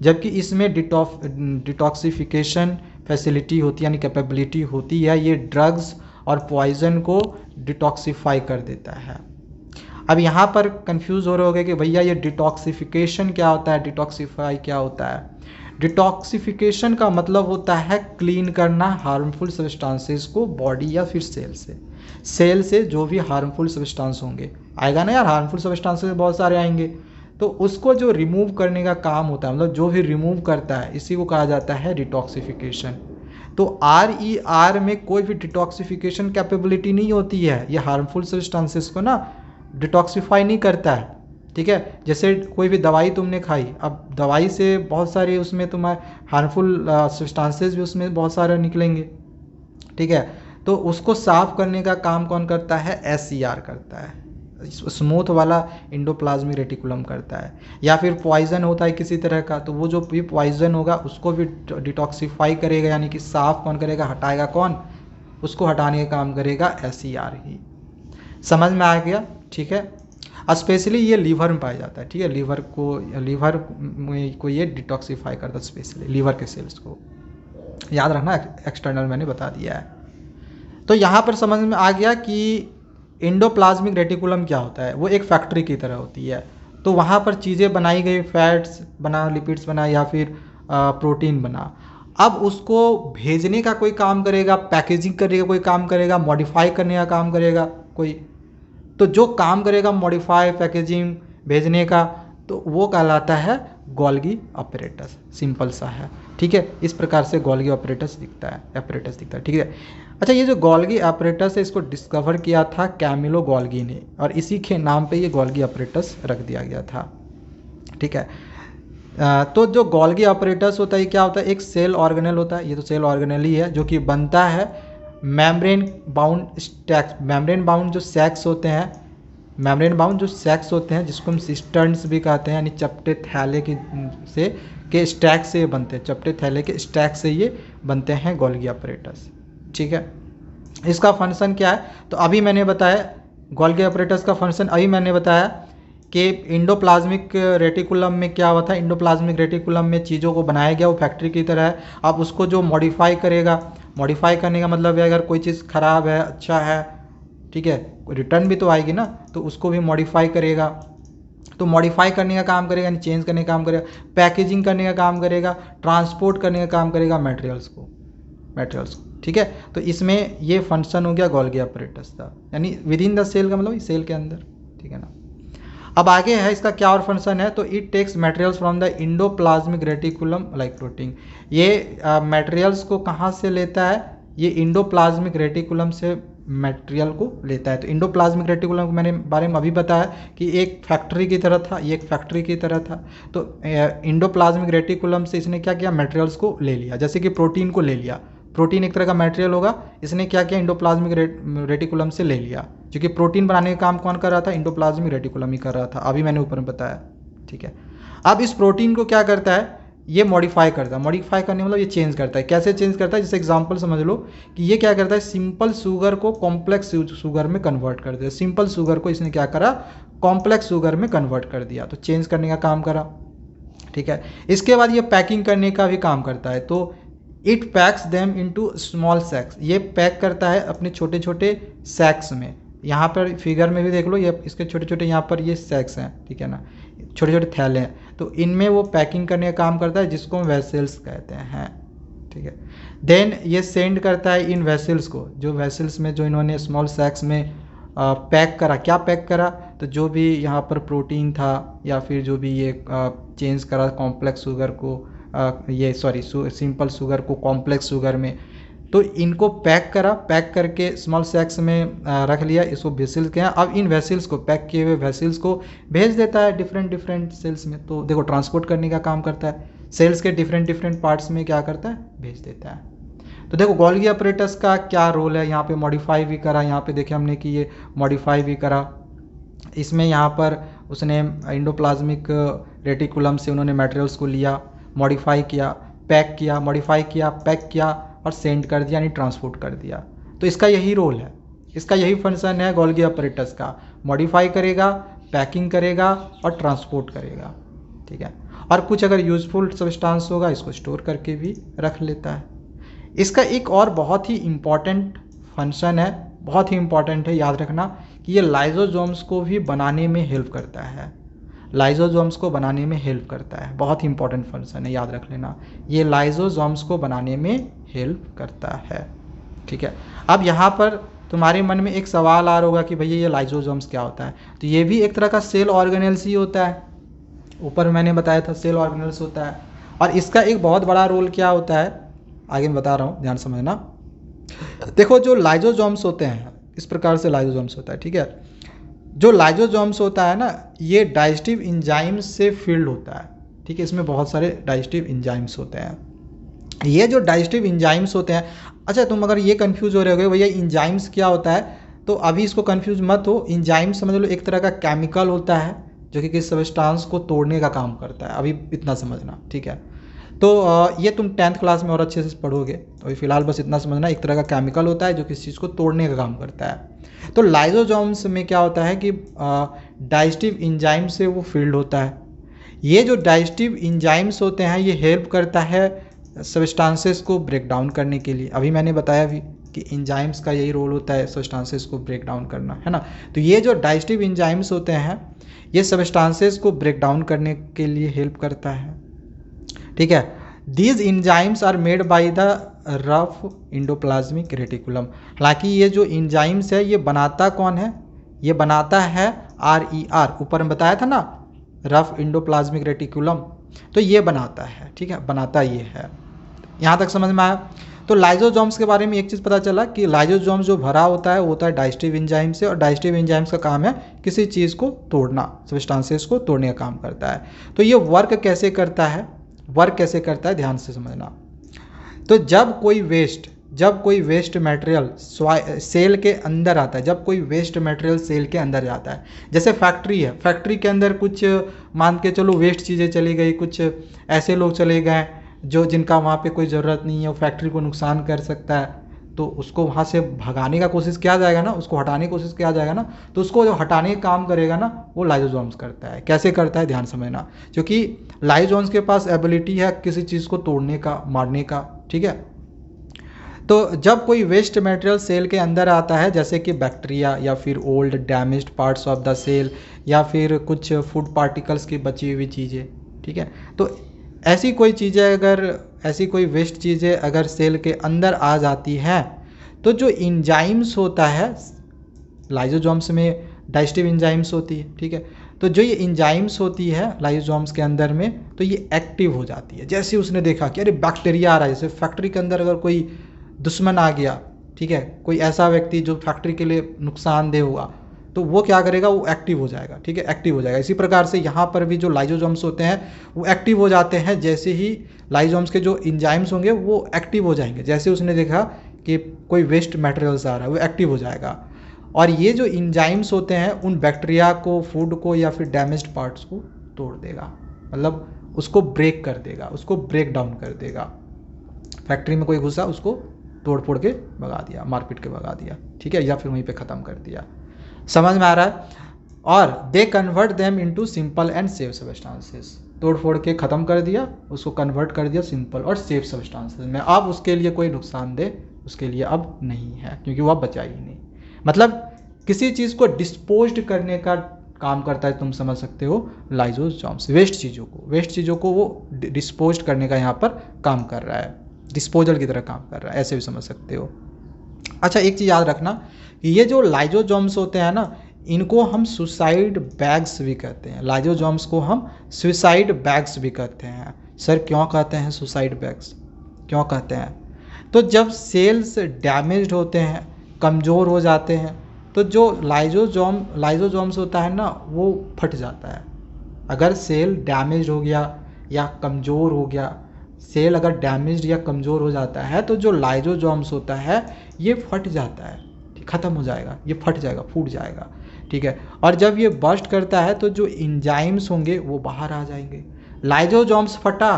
जबकि इसमें डिटॉक्सिफिकेशन फैसिलिटी होती है, यानी कैपेबिलिटी होती है। ये ड्रग्स और पॉइजन को डिटॉक्सिफाई कर देता है। अब यहाँ पर कंफ्यूज हो रहे होगे कि भैया ये डिटॉक्सिफिकेशन क्या होता है, डिटॉक्सिफाई क्या होता है? डिटॉक्सिफिकेशन का मतलब होता है क्लीन करना हार्मफुल सब्सटेंसेस को बॉडी या फिर सेल से जो भी हार्मफुल सब्सटेंस होंगे, आएगा ना यार, हार्मफुल सब्सटेंसेस बहुत सारे आएंगे, तो उसको जो रिमूव करने का काम होता है, मतलब जो भी रिमूव करता है, इसी को कहा जाता है डिटॉक्सिफिकेशन। तो RER में कोई भी डिटॉक्सिफिकेशन कैपेबिलिटी नहीं होती है, ये हार्मफुल सब्सटेंसेस को ना डिटॉक्सिफाई नहीं करता है। ठीक है, जैसे कोई भी दवाई तुमने खाई, अब दवाई से बहुत सारे उसमें तुम्हारे हार्मफुल सब्सटेंसेस भी उसमें बहुत सारे निकलेंगे। ठीक है, तो उसको साफ करने का काम कौन करता है? SER करता है, स्मूथ वाला इंडोप्लाज्मिक रेटिकुलम करता है। या फिर पॉइजन होता है किसी तरह का, तो वो जो भी पॉइजन होगा उसको भी डिटॉक्सिफाई करेगा, यानी कि साफ कौन करेगा? हटाएगा कौन? उसको हटाने का काम करेगा SER ही। समझ में आ गया? ठीक है। स्पेशली ये लीवर में पाया जाता है। ठीक है, लीवर को ये डिटॉक्सिफाई करता है, स्पेशली लीवर के सेल्स को। याद रखना, एक्सटर्नल मैंने बता दिया है। तो यहाँ पर समझ में आ गया कि इंडोप्लाज्मिक रेटिकुलम क्या होता है। वो एक फैक्ट्री की तरह होती है। तो वहाँ पर चीज़ें बनाई गई, फैट्स बना, लिपिड्स बना या फिर प्रोटीन बना। अब उसको भेजने का कोई काम करेगा, पैकेजिंग करने का कोई काम करेगा, मॉडिफाई करने का काम करेगा कोई। तो जो काम करेगा मॉडिफाई, पैकेजिंग, भेजने का, तो वो कहलाता है गोल्गी ऑपरेटस। सिंपल सा है। ठीक है, इस प्रकार से गोल्गी ऑपरेटस दिखता है। ठीक है। अच्छा, ये जो गोल्गी ऑपरेटस है इसको डिस्कवर किया था कैमिलो गोल्गी ने, और इसी के नाम पे ये गोल्गी ऑपरेटस रख दिया गया था। ठीक है। तो जो गोल्गी ऑपरेटस होता है क्या होता है? एक सेल ऑर्गेनेल होता है। ये तो सेल ऑर्गेनेल ही है, जो कि बनता है membrane bound stacks. Membrane bound जो सैक्स होते हैं, जिसको हम सिस्टर्न्स भी कहते हैं, यानी चपटे थैले के स्टैक से बनते हैं। चपटे थैले के स्टैक से ये बनते हैं गोल्गी ऑपरेटस। ठीक है। इसका फंक्शन क्या है? तो अभी मैंने बताया गोल्गी ऑपरेटस का फंक्शन, अभी मैंने बताया कि इंडोप्लाज्मिक रेटिकुलम में क्या हुआ था। इंडोप्लाज्मिक रेटिकुलम में चीज़ों को बनाया गया, वो फैक्ट्री की तरह है। अब उसको जो मॉडिफाई करेगा, मॉडिफाई करने का मतलब है अगर कोई चीज़ ख़राब है, अच्छा है, ठीक है, रिटर्न भी तो आएगी ना, तो उसको भी मॉडिफाई करेगा। तो मॉडिफाई करने का काम करेगा, यानी चेंज करने का काम करेगा, पैकेजिंग करने का काम करेगा, ट्रांसपोर्ट करने का काम करेगा मटेरियल्स को। ठीक है, तो इसमें ये फंक्शन हो गया गोल्गी ऑपरेटस का, यानी विद इन द सेल का मतलब सेल के अंदर। ठीक है ना। अब आगे है इसका क्या और फंक्शन है? तो it takes materials from the endoplasmic reticulum like protein. ये मटेरियल्स को कहाँ से लेता है? ये इंडोप्लाज्मिक रेटिकुलम से मटेरियल को लेता है। तो इंडोप्लाज्मिक रेटिकुलम को मैंने बारे में अभी बताया कि एक फैक्ट्री की तरह था, ये एक फैक्ट्री की तरह था। तो इंडोप्लाज्मिक रेटिकुलम से इसने क्या किया, मटेरियल्स को ले लिया। जैसे कि प्रोटीन को ले लिया, प्रोटीन एक तरह का मटेरियल होगा, इसने क्या किया, इंडोप्लाज्मिक रेटिकुलम से ले लिया। जो कि प्रोटीन बनाने का काम कौन कर रहा था, इंडोप्लाज्मिक रेटिकुलम ही कर रहा था, अभी मैंने ऊपर में बताया। ठीक है, अब इस प्रोटीन को क्या करता है, ये मॉडिफाई करता है। मॉडिफाई करने मतलब ये चेंज करता है। कैसे चेंज करता है, जैसे एग्जांपल समझ लो कि ये क्या करता है, सिंपल शुगर को कॉम्प्लेक्स शुगर में कन्वर्ट कर दिया। सिंपल शुगर को इसने क्या करा, कॉम्प्लेक्स शुगर में कन्वर्ट कर दिया, तो चेंज करने का काम करा। ठीक है, इसके बाद ये पैकिंग करने का भी काम करता है। तो it packs them into small sacs, ये पैक करता है अपने छोटे छोटे सैक्स में। यहाँ पर फिगर में भी देख लो, ये इसके छोटे छोटे यहाँ पर ये सैक्स हैं, ठीक है ना, छोटे छोटे थैले हैं। तो इनमें वो पैकिंग करने का काम करता है, जिसको हम वेसल्स कहते हैं। ठीक है, देन ये सेंड करता है इन वेसल्स को, जो वेसल्स में जो इन्होंने स्मॉल सैक्स में पैक करा। क्या पैक करा, तो जो भी यहाँ पर प्रोटीन था या फिर जो भी ये चेंज करा कॉम्प्लेक्स शुगर को सिंपल शुगर को कॉम्प्लेक्स शुगर में, तो इनको पैक करा, पैक करके स्मॉल सैक्स में रख लिया। इसको वेसल्स के हैं। अब इन वेसल्स को, पैक किए हुए वेसल्स को भेज देता है डिफरेंट सेल्स में। तो देखो, ट्रांसपोर्ट करने का काम करता है, सेल्स के डिफरेंट पार्ट्स में क्या करता है, भेज देता है। तो देखो गोल्गी अपरेटस का क्या रोल है, यहाँ पे मॉडिफाई भी करा। यहाँ पे देखे हमने कि ये मॉडिफाई भी करा। इसमें यहाँ पर उसने इंडोप्लाज्मिक रेटिकुलम से उन्होंने मटेरियल्स को लिया, मॉडिफाई किया, पैक किया, मॉडिफाई किया, पैक किया और सेंड कर दिया, यानी ट्रांसपोर्ट कर दिया। तो इसका यही रोल है, इसका यही फंक्शन है गोल्गी अपरेटस का। मॉडिफाई करेगा, पैकिंग करेगा और ट्रांसपोर्ट करेगा। ठीक है, और कुछ अगर यूजफुल सब्सटेंस होगा इसको स्टोर करके भी रख लेता है। इसका एक और बहुत ही इम्पॉर्टेंट फंक्शन है, बहुत ही इम्पॉर्टेंट है, याद रखना कि ये लाइजोसोम्स को भी बनाने में हेल्प करता है। लाइजोसोम्स को बनाने में हेल्प करता है, बहुत ही इंपॉर्टेंट फंक्शन है, याद रख लेना। ये लाइजोसोम्स को बनाने में हेल्प करता है। ठीक है, अब यहाँ पर तुम्हारे मन में एक सवाल आ रहा होगा कि भैया ये लाइजोसोम्स क्या होता है। तो ये भी एक तरह का सेल ऑर्गेनेल्स ही होता है। ऊपर मैंने बताया था सेल ऑर्गेनेल्स होता है। और इसका एक बहुत बड़ा रोल क्या होता है, आगे मैं बता रहा हूँ, ध्यान समझना। देखो, जो लाइजोसोम्स होते हैं, इस प्रकार से लाइजोसोम्स होता है। ठीक है, जो लाइजोसोम्स होता है ना, ये डाइजेस्टिव एंजाइम्स से फिल्ड होता है। ठीक है, इसमें बहुत सारे डाइजेस्टिव एंजाइम्स होते हैं। ये जो डाइजेस्टिव एंजाइम्स होते हैं, अच्छा तुम अगर ये कंफ्यूज हो रहे होगे भैया एंजाइम्स क्या होता है, तो अभी इसको कंफ्यूज मत हो। एंजाइम्स समझ लो एक तरह का केमिकल होता है जो कि किसी सब्सटेंस को तोड़ने का काम करता है, अभी इतना समझना। ठीक है, तो ये तुम 10th क्लास में और अच्छे से पढ़ोगे। तो अभी फिलहाल बस इतना समझना, एक तरह का केमिकल होता है जो किसी चीज़ को तोड़ने का काम करता है। तो लाइजोसोम्स में क्या होता है कि डाइजेस्टिव एंजाइम से वो फील्ड होता है। ये जो डाइजेस्टिव एंजाइम्स होते हैं ये हेल्प करता है सब्सटेंसेस को ब्रेक डाउन करने के लिए। अभी मैंने बताया भी कि एंजाइम्स का यही रोल होता है सब्सटेंसेस को ब्रेक डाउन करना, है ना। तो ये जो डाइजेस्टिव एंजाइम्स होते हैं ये सब्सटेंसेस को ब्रेक डाउन करने के लिए हेल्प करता है। ठीक है, these enzymes are made by the rough endoplasmic reticulum. हालांकि ये जो एंजाइम्स है ये बनाता कौन है, ये बनाता है RER, ऊपर में बताया था ना, रफ इंडोप्लाज्मिक रेटिकुलम, तो ये बनाता है। ठीक है, बनाता ये है। यहाँ तक समझ में आया। तो लाइजोसोम्स के बारे में एक चीज़ पता चला कि लाइजोसोम्स जो भरा होता है वो होता है डाइजेस्टिव एंजाइम से, और डाइजेस्टिव एंजाइम्स का काम है किसी चीज़ को तोड़ना, सब्सटेंसेस को तोड़ने का काम करता है। तो ये वर्क कैसे करता है, वर्क कैसे करता है ध्यान से समझना। तो जब कोई वेस्ट मटेरियल सेल के अंदर आता है, जब कोई वेस्ट मटेरियल सेल के अंदर जाता है, जैसे फैक्ट्री है, फैक्ट्री के अंदर कुछ मान के चलो वेस्ट चीज़ें चली गई, कुछ ऐसे लोग चले गए जो जिनका वहाँ पे कोई ज़रूरत नहीं है, वो फैक्ट्री को नुकसान कर सकता है, तो उसको वहाँ से भगाने का कोशिश किया जाएगा ना, उसको हटाने की कोशिश किया जाएगा ना, तो उसको जो हटाने का काम करेगा ना वो लाइजोसोम्स करता है। कैसे करता है ध्यान समझना, क्योंकि लाइजोसोम्स के पास एबिलिटी है किसी चीज़ को तोड़ने का, मारने का। ठीक है, तो जब कोई वेस्ट मटेरियल सेल के अंदर आता है, जैसे कि बैक्टीरिया या फिर old damaged parts of the cell या फिर कुछ फूड पार्टिकल्स की बची हुई चीज़ें, ठीक है, तो ऐसी कोई चीज़ें ऐसी कोई वेस्ट चीज़ें अगर सेल के अंदर आ जाती हैं, तो जो एंजाइम्स होता है, लाइजोसोम्स में डाइजेस्टिव एंजाइम्स होती है। ठीक है, तो जो ये एंजाइम्स होती है लाइजोसोम्स के अंदर में, तो ये एक्टिव हो जाती है। जैसे उसने देखा कि अरे बैक्टीरिया आ रहा है, जैसे फैक्ट्री के अंदर अगर कोई दुश्मन आ गया, ठीक है, कोई ऐसा व्यक्ति जो फैक्ट्री के लिए नुकसानदेह हुआ, तो वो क्या करेगा, वो एक्टिव हो जाएगा, ठीक है, एक्टिव हो जाएगा। इसी प्रकार से यहाँ पर भी जो लाइजोसोम्स होते हैं वो एक्टिव हो जाते हैं जैसे ही लाइजोसोम्स के जो इंजाइम्स होंगे वो एक्टिव हो जाएंगे। जैसे उसने देखा कि कोई वेस्ट मटेरियल्स आ रहा है, वो एक्टिव हो जाएगा। और ये जो इंजाइम्स होते हैं उन बैक्टीरिया को, फूड को या फिर डैमेज्ड पार्ट्स को तोड़ देगा, मतलब उसको ब्रेक कर देगा, उसको ब्रेक डाउन कर देगा। फैक्ट्री में कोई घुसा, उसको तोड़ फोड़ के भगा दिया, मारपीट के भगा दिया, ठीक है, या फिर वहीं पे ख़त्म कर दिया। समझ में आ रहा है? और they convert them into simple and safe substances, तोड़ फोड़ के ख़त्म कर दिया, उसको कन्वर्ट कर दिया सिंपल और सेफ सब्सटेंसेस में। अब उसके लिए कोई नुकसानदेह उसके लिए अब नहीं है, क्योंकि वह बचा ही नहीं। मतलब किसी चीज़ को डिस्पोज्ड करने का काम करता है, तुम समझ सकते हो, लाइजोसोम्स। वेस्ट चीज़ों को वो डिस्पोज्ड करने का यहाँ पर काम कर रहा है, डिस्पोजल की तरह काम कर रहा है, ऐसे भी समझ सकते हो। अच्छा, एक चीज़ याद रखना कि ये जो लाइजोसोम्स होते हैं ना, इनको हम सुसाइड बैग्स भी कहते हैं। लाइजोसोम्स को हम सुसाइड बैग्स भी कहते हैं। सर क्यों कहते हैं सुसाइड बैग्स, क्यों कहते हैं? तो जब सेल्स डैमेज्ड होते हैं, कमज़ोर हो जाते हैं, तो जो लाइजोसोम्स होता है ना वो फट जाता है। अगर सेल डैमेज हो गया या कमज़ोर हो गया, सेल अगर डैमेज या कमज़ोर हो जाता है तो जो लाइजोसोम्स होता है ये फट जाता है, ख़त्म हो जाएगा, ये फट जाएगा, फूट जाएगा, ठीक है। और जब ये बर्स्ट करता है तो जो इंजाइम्स होंगे वो बाहर आ जाएंगे। लाइजोसोम्स फटा,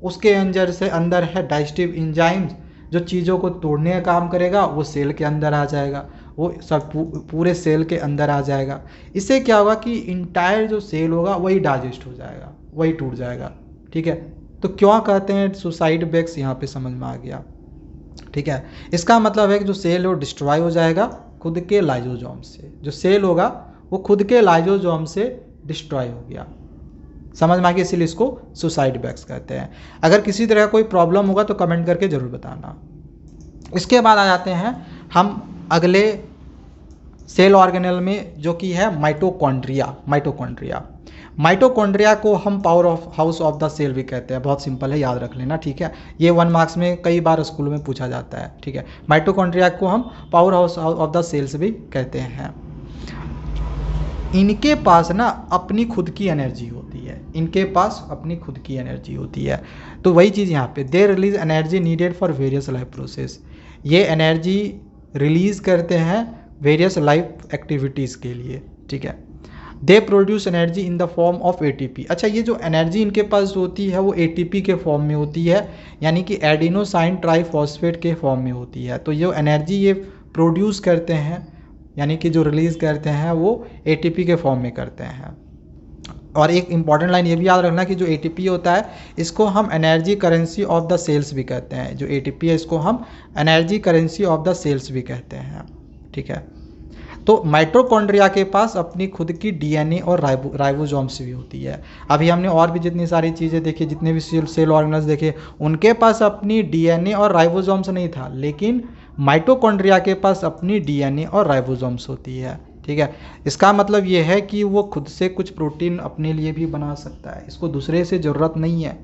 उसके अंदर है डाइजेस्टिव इंजाइम्स, जो चीज़ों को तोड़ने का काम करेगा, वो सेल के अंदर आ जाएगा, वो सब पूरे सेल के अंदर आ जाएगा। इससे क्या होगा कि इंटायर जो सेल होगा वही डाइजेस्ट हो जाएगा, वही टूट जाएगा, ठीक है। तो क्यों कहते हैं सुसाइड बैग्स, यहाँ पे समझ में आ गया, ठीक है। इसका मतलब है कि जो सेल है वो डिस्ट्रॉय हो जाएगा खुद के लाइजोसोम से, जो सेल होगा वो खुद के लाइजोसोम से डिस्ट्रॉय हो गया। समझ में आ गया, इसीलिए इसको सुसाइड बैग्स कहते हैं। अगर किसी तरह का कोई प्रॉब्लम होगा तो कमेंट करके ज़रूर बताना। इसके बाद आ जाते हैं हम अगले सेल ऑर्गेनेल में, जो कि है माइटोकॉन्ड्रिया। माइटोकॉन्ड्रिया को हम power of house of the cell भी कहते हैं। बहुत सिंपल है, याद रख लेना, ठीक है। ये 1 मार्क्स में कई बार स्कूल में पूछा जाता है, ठीक है। माइटोकॉन्ड्रिया को हम power house of the cells भी कहते हैं। इनके पास ना अपनी खुद की एनर्जी होती है, इनके पास अपनी खुद की एनर्जी होती है। तो वही चीज़ यहाँ पे, they release energy needed for various life process. ये एनर्जी रिलीज़ करते हैं वेरियस लाइफ एक्टिविटीज़ के लिए, ठीक है। They produce energy in the form of ATP. अच्छा, ये जो एनर्जी इनके पास होती है वो एटीपी के फॉर्म में होती है, यानी कि एडिनोसाइन ट्राइफॉस्फेट के फॉर्म में होती है। तो ये एनर्जी ये प्रोड्यूस करते हैं, यानी कि जो रिलीज़ करते हैं वो एटीपी के फॉर्म में करते हैं। और एक इंपॉर्टेंट लाइन ये भी याद रखना कि जो एटीपी होता है इसको हम energy currency of the cells भी कहते हैं। जो एटीपी है इसको हम energy currency of the cells भी कहते हैं, ठीक है। तो माइटोकॉन्ड्रिया के पास अपनी खुद की डीएनए और राइबोसोम्स भी होती है। अभी हमने और भी जितनी सारी चीज़ें देखी, जितने भी सेल ऑर्गेनल्स देखे, उनके पास अपनी डीएनए और राइबोसोम्स नहीं था, लेकिन माइटोकॉन्ड्रिया के पास अपनी डीएनए और राइबोसोम्स होती है, ठीक है। इसका मतलब ये है कि वो खुद से कुछ प्रोटीन अपने लिए भी बना सकता है, इसको दूसरे से ज़रूरत नहीं है,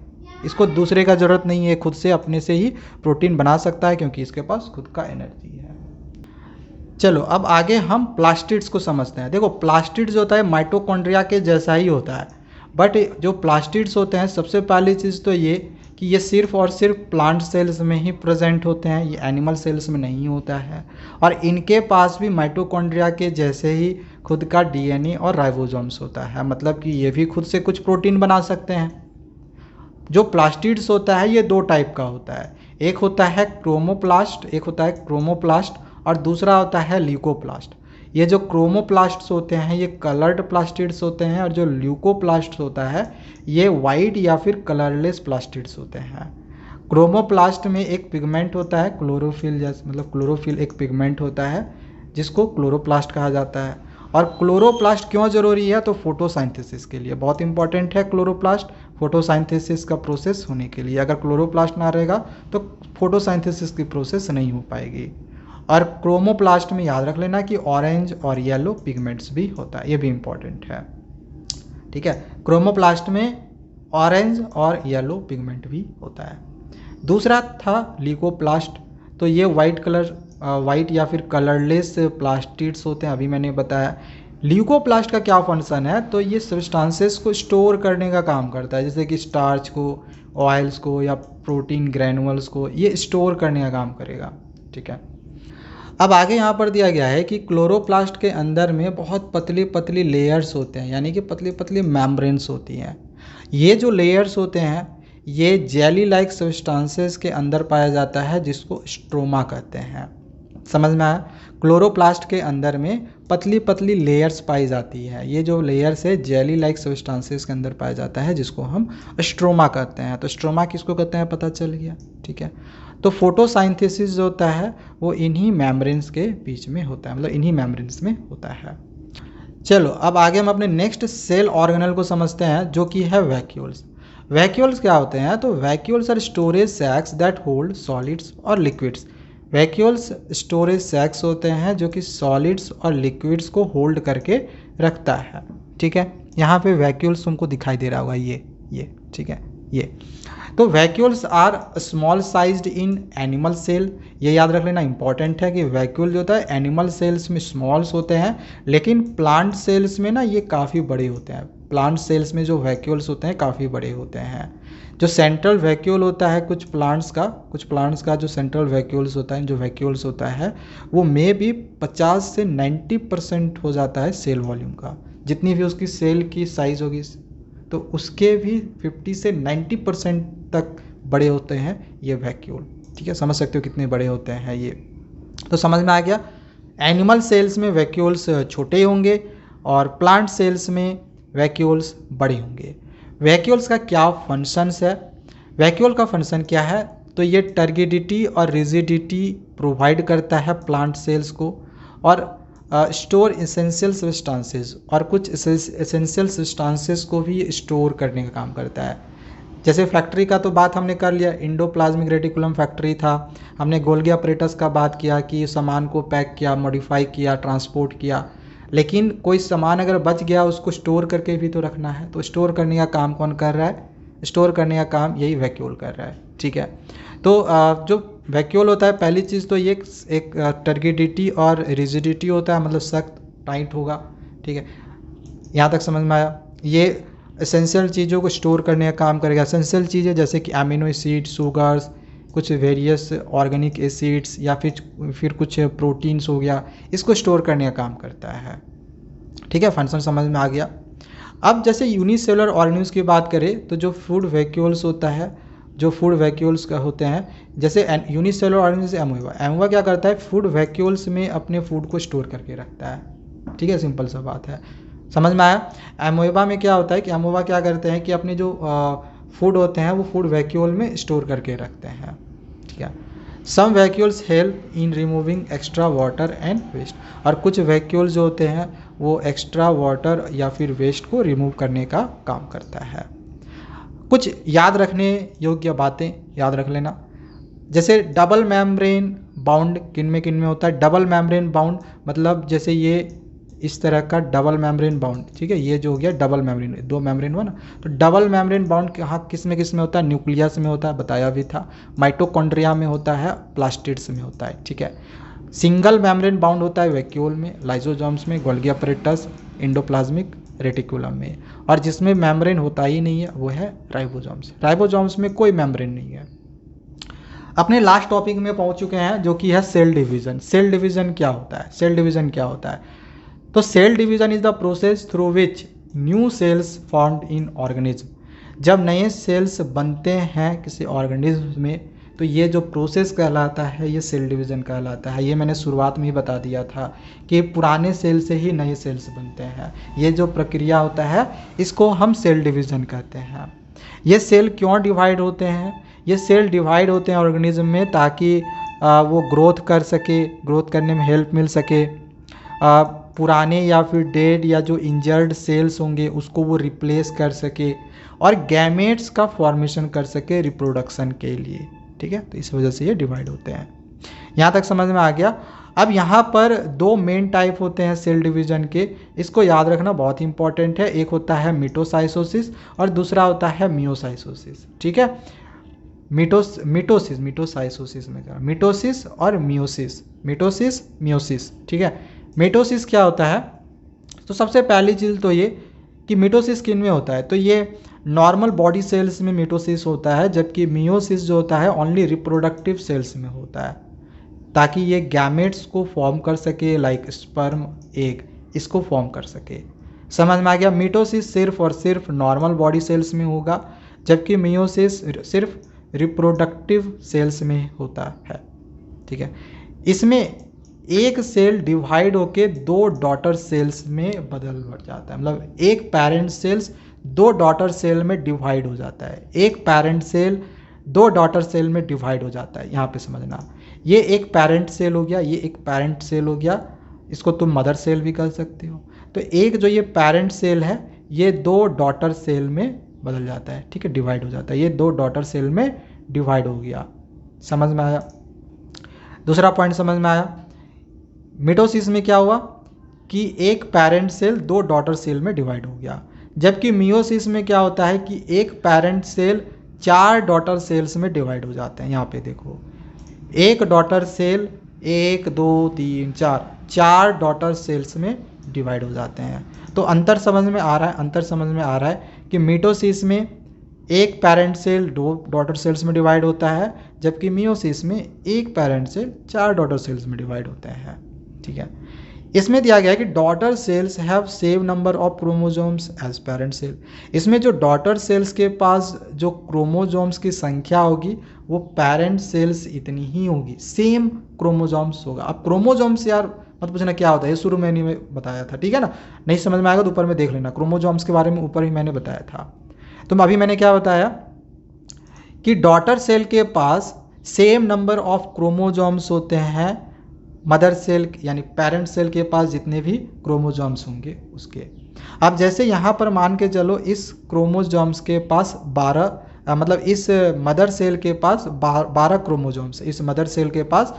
इसको दूसरे का ज़रूरत नहीं है, खुद से अपने से ही प्रोटीन बना सकता है, क्योंकि इसके पास खुद का एनर्जी है। चलो अब आगे हम प्लास्टिड्स को समझते हैं। देखो, प्लास्टिड्स होता है माइटोकॉन्ड्रिया के जैसा ही होता है, बट जो प्लास्टिड्स होते हैं, सबसे पहली चीज़ तो ये कि ये सिर्फ और सिर्फ प्लांट सेल्स में ही प्रेजेंट होते हैं, ये एनिमल सेल्स में नहीं होता है। और इनके पास भी माइटोकॉन्ड्रिया के जैसे ही खुद का डीएनए और राइबोसोम्स होता है, मतलब कि ये भी खुद से कुछ प्रोटीन बना सकते हैं। जो प्लास्टिड्स होता है ये 2 टाइप का होता है, एक होता है क्रोमोप्लास्ट और दूसरा होता है ल्यूकोप्लास्ट। ये जो क्रोमोप्लास्ट्स होते हैं ये कलर्ड प्लास्टिड्स होते हैं, और जो ल्यूकोप्लास्ट्स होता है ये वाइट या फिर कलरलेस प्लास्टिड्स होते हैं। क्रोमोप्लास्ट में एक पिगमेंट होता है क्लोरोफिल, जैसे मतलब क्लोरोफिल एक पिगमेंट होता है जिसको क्लोरोप्लास्ट कहा जाता है। और क्लोरोप्लास्ट क्यों ज़रूरी है? तो फोटोसाइंथेसिस के लिए बहुत इंपॉर्टेंट है क्लोरोप्लास्ट, फोटोसाइंथेसिस का प्रोसेस होने के लिए। अगर क्लोरोप्लास्ट ना रहेगा तो फोटोसाइंथेसिस की प्रोसेस नहीं हो पाएगी। और क्रोमोप्लास्ट में याद रख लेना कि ऑरेंज और येलो पिगमेंट्स भी होता है, ये भी इंपॉर्टेंट है, ठीक है। क्रोमोप्लास्ट में ऑरेंज और येलो पिगमेंट भी होता है। दूसरा था ल्यूकोप्लास्ट, तो ये वाइट या फिर कलरलेस प्लास्टिड्स होते हैं, अभी मैंने बताया। ल्यूकोप्लास्ट का क्या फंक्शन है, तो ये सब्सटेंसेस को स्टोर करने का काम करता है, जैसे कि स्टार्च को, ऑयल्स को या प्रोटीन ग्रैनुअल्स को, ये स्टोर करने का काम करेगा। ठीक है, अब आगे यहाँ पर दिया गया है कि क्लोरोप्लास्ट के अंदर में बहुत पतली पतली लेयर्स होते हैं, यानी कि पतली पतली मेम्ब्रेन्स होती हैं। ये जो लेयर्स होते हैं ये जेली लाइक सब्सटेंसेस के अंदर पाया जाता है, जिसको स्ट्रोमा कहते हैं। समझ में आया? क्लोरोप्लास्ट के अंदर में पतली पतली लेयर्स पाई जाती है। ये जो लेयर्स है जेली लाइक सब्सटेंसेस के अंदर पाया जाता है, जिसको हम स्ट्रोमा कहते हैं। तो स्ट्रोमा किसको कहते हैं पता चल गया। ठीक है, तो फोटोसाइंथेसिस जो होता है वो इन्हीं मेम्ब्रेन्स के बीच में होता है, मतलब इन्हीं मेम्ब्रेन्स में होता है। चलो अब आगे हम अपने नेक्स्ट सेल ऑर्गेनल को समझते हैं, जो कि है वैक्यूल्स। वैक्यूल्स क्या होते हैं, तो vacuoles are storage sacs that hold solids और लिक्विड्स। वैक्यूल्स स्टोरेज सैक्स होते हैं जो कि सॉलिड्स और लिक्विड्स को होल्ड करके रखता है। ठीक है, यहाँ पे वैक्यूल्स तुमको दिखाई दे रहा होगा, ये ठीक है, ये तो vacuoles are small sized in animal cell. ये याद रख लेना इंपॉर्टेंट है कि वैक्यूल जो होता है एनिमल सेल्स में स्मॉल्स होते हैं, लेकिन प्लांट सेल्स में ना ये काफ़ी बड़े होते हैं। प्लांट सेल्स में जो वैक्यूल्स होते हैं काफ़ी बड़े होते हैं। जो सेंट्रल वैक्यूल होता है कुछ प्लांट्स का जो सेंट्रल वैक्यूल्स होता है, जो वैक्यूल्स होता है वो में भी 50 से 90% हो जाता है सेल वॉल्यूम का। जितनी भी उसकी सेल की साइज़ होगी तो उसके भी 50 से 90% तक बड़े होते हैं ये वैक्यूल। ठीक है, समझ सकते हो कितने बड़े होते हैं ये। तो समझ में आ गया, एनिमल सेल्स में वैक्यूल्स छोटे होंगे और प्लांट सेल्स में वैक्यूल्स बड़े होंगे। वैक्यूल्स का क्या फंक्शंस है, वैक्यूल का फंक्शन क्या है, तो ये टर्गिडिटी और रिजिडिटी प्रोवाइड करता है प्लांट सेल्स को, और स्टोर इसेंशियल सब्सटेंसेस, और कुछ इसेंशियल सब्सटेंसेस को भी स्टोर करने का काम करता है। जैसे फैक्ट्री का तो बात हमने कर लिया, इंडोप्लाज्मिक रेटिकुलम फैक्ट्री था। हमने गोल्गी अपरेटस का बात किया कि सामान को पैक किया, मॉडिफाई किया, ट्रांसपोर्ट किया। लेकिन कोई सामान अगर बच गया उसको स्टोर करके भी तो रखना है, तो स्टोर करने का काम कौन कर रहा है, स्टोर करने का काम यही वैक्यूल कर रहा है। ठीक है, तो जो वैक्यूल होता है पहली चीज़ तो ये एक टर्गिडिटी और रिजिडिटी होता है, मतलब सख्त टाइट होगा। ठीक है, यहाँ तक समझ में आया। ये एसेंशियल चीज़ों को स्टोर करने का काम करेगा। एसेंशियल चीज़ें जैसे कि अमीनो एसिड, शुगर्स, कुछ वेरियस ऑर्गेनिक एसिड्स या फिर कुछ प्रोटीन्स हो गया, इसको स्टोर करने का काम करता है। ठीक है, फंक्शन समझ में आ गया। अब जैसे यूनिसेलुलर ऑर्गेनिल्स की बात करें तो जो फूड वैक्यूल्स होता है, जो फूड वैक्यूल्स का होते हैं, जैसे यूनिसेलुलर ऑर्गेनिल्स एमोबा क्या करता है, फूड वैक्यूल्स में अपने फूड को स्टोर करके रखता है। ठीक है, सिंपल सा बात है, समझ में आया। एमोबा में क्या होता है कि एमोबा क्या करते हैं कि अपने जो फूड होते हैं वो फूड वैक्यूल में स्टोर करके रखते हैं। ठीक है, some vacuoles help in removing extra water and waste, और कुछ वैक्यूल्स जो होते हैं वो एक्स्ट्रा वाटर या फिर वेस्ट को रिमूव करने का काम करता है। कुछ याद रखने योग्य बातें याद रख लेना, जैसे डबल मेम्ब्रेन बाउंड किन में होता है। डबल मेम्ब्रेन बाउंड मतलब जैसे ये इस तरह का डबल मेम्ब्रेन बाउंड। ठीक है, ये जो हो गया डबल मेम्ब्रेन, दो मेम्ब्रेन हुआ ना, तो डबल मेम्ब्रेन बाउंड कहाँ किस में होता है, न्यूक्लियस में होता है, बताया भी था। माइटोकॉन्ड्रिया में होता है, प्लास्टिड्स में होता है। ठीक है, सिंगल मेम्ब्रेन बाउंड होता है वैक्यूल में, लाइसोसोम्स में, गोल्गी अपरेटस, एंडोप्लाज्मिक रेटिकुलम में, और जिसमें मेम्ब्रेन होता ही नहीं है वो है राइबोसोम्स। राइबोसोम्स में कोई मेम्ब्रेन नहीं है। अपने लास्ट टॉपिक में पहुंच चुके हैं जो कि है सेल डिवीजन। सेल डिवीजन क्या होता है, सेल डिवीजन क्या होता है, तो cell division is the process through which new cells formed in organism. जब नए सेल्स बनते हैं किसी ऑर्गेनिज्म में तो ये जो प्रोसेस कहलाता है ये सेल डिवीज़न कहलाता है। ये मैंने शुरुआत में ही बता दिया था कि पुराने सेल से ही नए सेल्स बनते हैं। ये जो प्रक्रिया होता है इसको हम सेल डिवीज़न कहते हैं। ये सेल क्यों डिवाइड होते हैं, ये सेल डिवाइड होते हैं ऑर्गेनिज्म में ताकि वो ग्रोथ कर सके, ग्रोथ करने में हेल्प मिल सके। पुराने या फिर डेड या जो इंजर्ड सेल्स होंगे उसको वो रिप्लेस कर सके और गैमेट्स का फॉर्मेशन कर सके रिप्रोडक्शन के लिए। ठीक है, तो इस वजह से ये डिवाइड होते हैं। यहाँ तक समझ में आ गया। अब यहाँ पर दो मेन टाइप होते हैं सेल डिवीज़न के, इसको याद रखना बहुत इंपॉर्टेंट है। एक होता है मिटोसाइटोसिस और दूसरा होता है मियोसाइटोसिस। ठीक है, मिटोसाइसोसिस में क्या, मिटोसिस और मियोसिस, मिटोसिस मियोसिस, ठीक है। मिटोसिस क्या होता है, तो सबसे पहली चीज़ तो ये कि मिटोसिस किन में होता है, तो ये नॉर्मल बॉडी सेल्स में मिटोसिस होता है, जबकि मियोसिस जो होता है ओनली रिप्रोडक्टिव सेल्स में होता है, ताकि ये गैमेट्स को फॉर्म कर सके, लाइक स्पर्म एग, इसको फॉर्म कर सके। समझ में आ गया। मिटोसिस सिर्फ और सिर्फ नॉर्मल बॉडी सेल्स में होगा, जबकि मियोसिस सिर्फ रिप्रोडक्टिव सेल्स में होता है, ठीक है। इसमें एक सेल डिवाइड होके दो डॉटर सेल्स में बदल जाता है, मतलब एक पेरेंट सेल्स दो डॉटर सेल में डिवाइड हो जाता है, एक पेरेंट सेल दो डॉटर सेल में डिवाइड हो जाता है। यहाँ पे समझना, ये एक पेरेंट सेल हो गया, ये एक पेरेंट सेल हो गया, इसको तुम मदर सेल भी कर सकते हो। तो एक जो ये पेरेंट सेल है ये दो डॉटर सेल में बदल जाता है, ठीक है, डिवाइड हो जाता है, ये दो डॉटर सेल में डिवाइड हो गया। समझ में आया। दूसरा पॉइंट समझ में आया। मिटोसिस में क्या हुआ कि एक पेरेंट सेल दो डॉटर सेल में डिवाइड हो गया, जबकि मियोसिस में क्या होता है कि एक पेरेंट सेल चार डॉटर सेल्स में डिवाइड हो जाते हैं। यहाँ पे देखो, एक डॉटर सेल, एक दो तीन चार, चार डॉटर सेल्स में डिवाइड हो जाते हैं। तो अंतर समझ में आ रहा है, अंतर समझ में आ रहा है कि मिटोसिस में एक पेरेंट सेल दो डॉटर सेल्स में डिवाइड होता है, जबकि मियोसिस में एक पेरेंट सेल चार डॉटर सेल्स में डिवाइड होते हैं, ठीक है। इसमें दिया गया है कि daughter cells have same number of chromosomes as parent cell. इसमें जो डॉटर सेल्स के पास जो क्रोमोसोम्स की संख्या होगी वो पेरेंट सेल्स इतनी ही होगी, सेम क्रोमोसोम्स होगा। अब क्रोमोसोम्स यार मत पूछना क्या होता है, ये शुरू मैंने बताया था, ठीक है ना। नहीं समझ में आएगा तो ऊपर में देख लेना, क्रोमोसोम्स के बारे में ऊपर ही मैंने बताया था। तो अभी मैंने क्या बताया कि डॉटर सेल के पास सेम नंबर ऑफ क्रोमोसोम्स होते हैं मदर सेल यानी पेरेंट सेल के पास जितने भी क्रोमोसोम्स होंगे उसके। अब जैसे यहाँ पर मान के चलो इस क्रोमोसोम्स के पास 12 मतलब इस मदर सेल के पास 12 क्रोमोसोम्स, इस मदर सेल के पास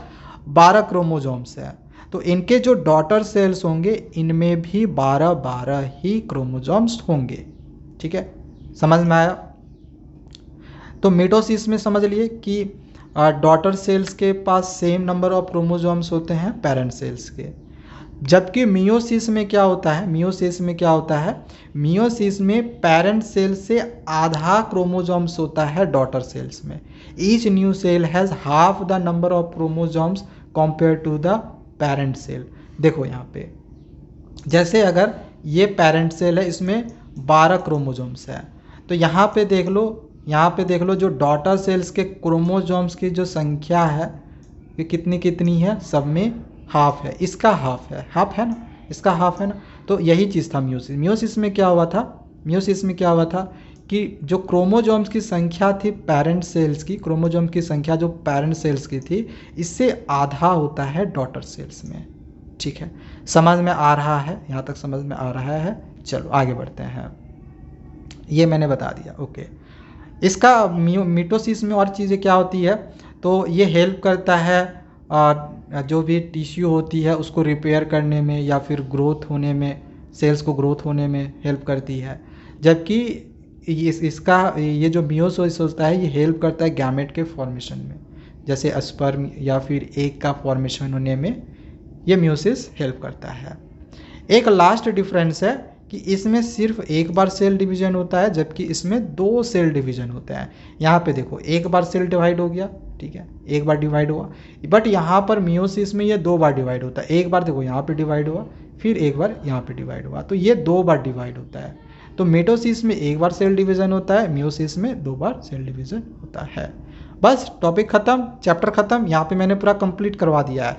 12 क्रोमोसोम्स है, तो इनके जो डॉटर सेल्स होंगे इनमें भी 12 ही क्रोमोसोम्स होंगे, ठीक है। समझ में आया। तो मिटोसिस में समझ लिए कि डॉटर सेल्स के पास सेम नंबर ऑफ क्रोमोसोम्स होते हैं पेरेंट सेल्स के, जबकि मियोसिस में क्या होता है, मियोसिस में क्या होता है, मियोसिस में पेरेंट सेल से आधा क्रोमोसोम्स होता है डॉटर सेल्स में। Each new cell has half the number of chromosomes compare to the parent cell. देखो यहाँ पे जैसे अगर ये पेरेंट सेल है इसमें 12 क्रोमोसोम्स है, तो यहाँ पे देख लो, यहाँ पे देख लो जो डॉटर सेल्स के क्रोमोसोम्स की जो संख्या है ये कितनी कितनी है, सब में हाफ है, इसका हाफ है, हाफ है ना, इसका हाफ है ना। तो यही चीज़ था मियोसिस। मियोसिस में क्या हुआ था, मियोसिस में क्या हुआ था कि जो क्रोमोसोम्स की संख्या थी पेरेंट सेल्स की, क्रोमोसोम्स की संख्या जो पेरेंट सेल्स की थी इससे आधा होता है डॉटर सेल्स में, ठीक है। समझ में आ रहा है, यहाँ तक समझ में आ रहा है। चलो आगे बढ़ते हैं, ये मैंने बता दिया, ओके। इसका मिटोसिस में और चीज़ें क्या होती है, तो ये हेल्प करता है जो भी टिश्यू होती है उसको रिपेयर करने में या फिर ग्रोथ होने में, सेल्स को ग्रोथ होने में हेल्प करती है, जबकि इसका ये जो मियोसिस होता है ये हेल्प करता है गैमेट के फॉर्मेशन में, जैसे स्पर्म या फिर एग का फॉर्मेशन होने में ये मियोसिस हेल्प करता है। एक लास्ट डिफरेंस है कि इसमें सिर्फ एक बार सेल डिवीजन होता है, जबकि इसमें दो सेल डिवीजन होते हैं। यहाँ पे देखो एक बार सेल डिवाइड हो गया, ठीक है, एक बार डिवाइड हुआ, बट यहाँ पर मियोसिस में ये दो बार डिवाइड होता है। एक बार देखो यहाँ पे डिवाइड हुआ, फिर एक बार यहाँ पे डिवाइड हुआ, तो ये दो बार डिवाइड होता है। तो मिटोसिस में एक बार सेल डिवीजन होता है, मियोसिस में दो बार सेल डिवीजन होता है। बस टॉपिक खत्म, चैप्टर खत्म, यहाँ पे मैंने पूरा कंप्लीट करवा दिया है।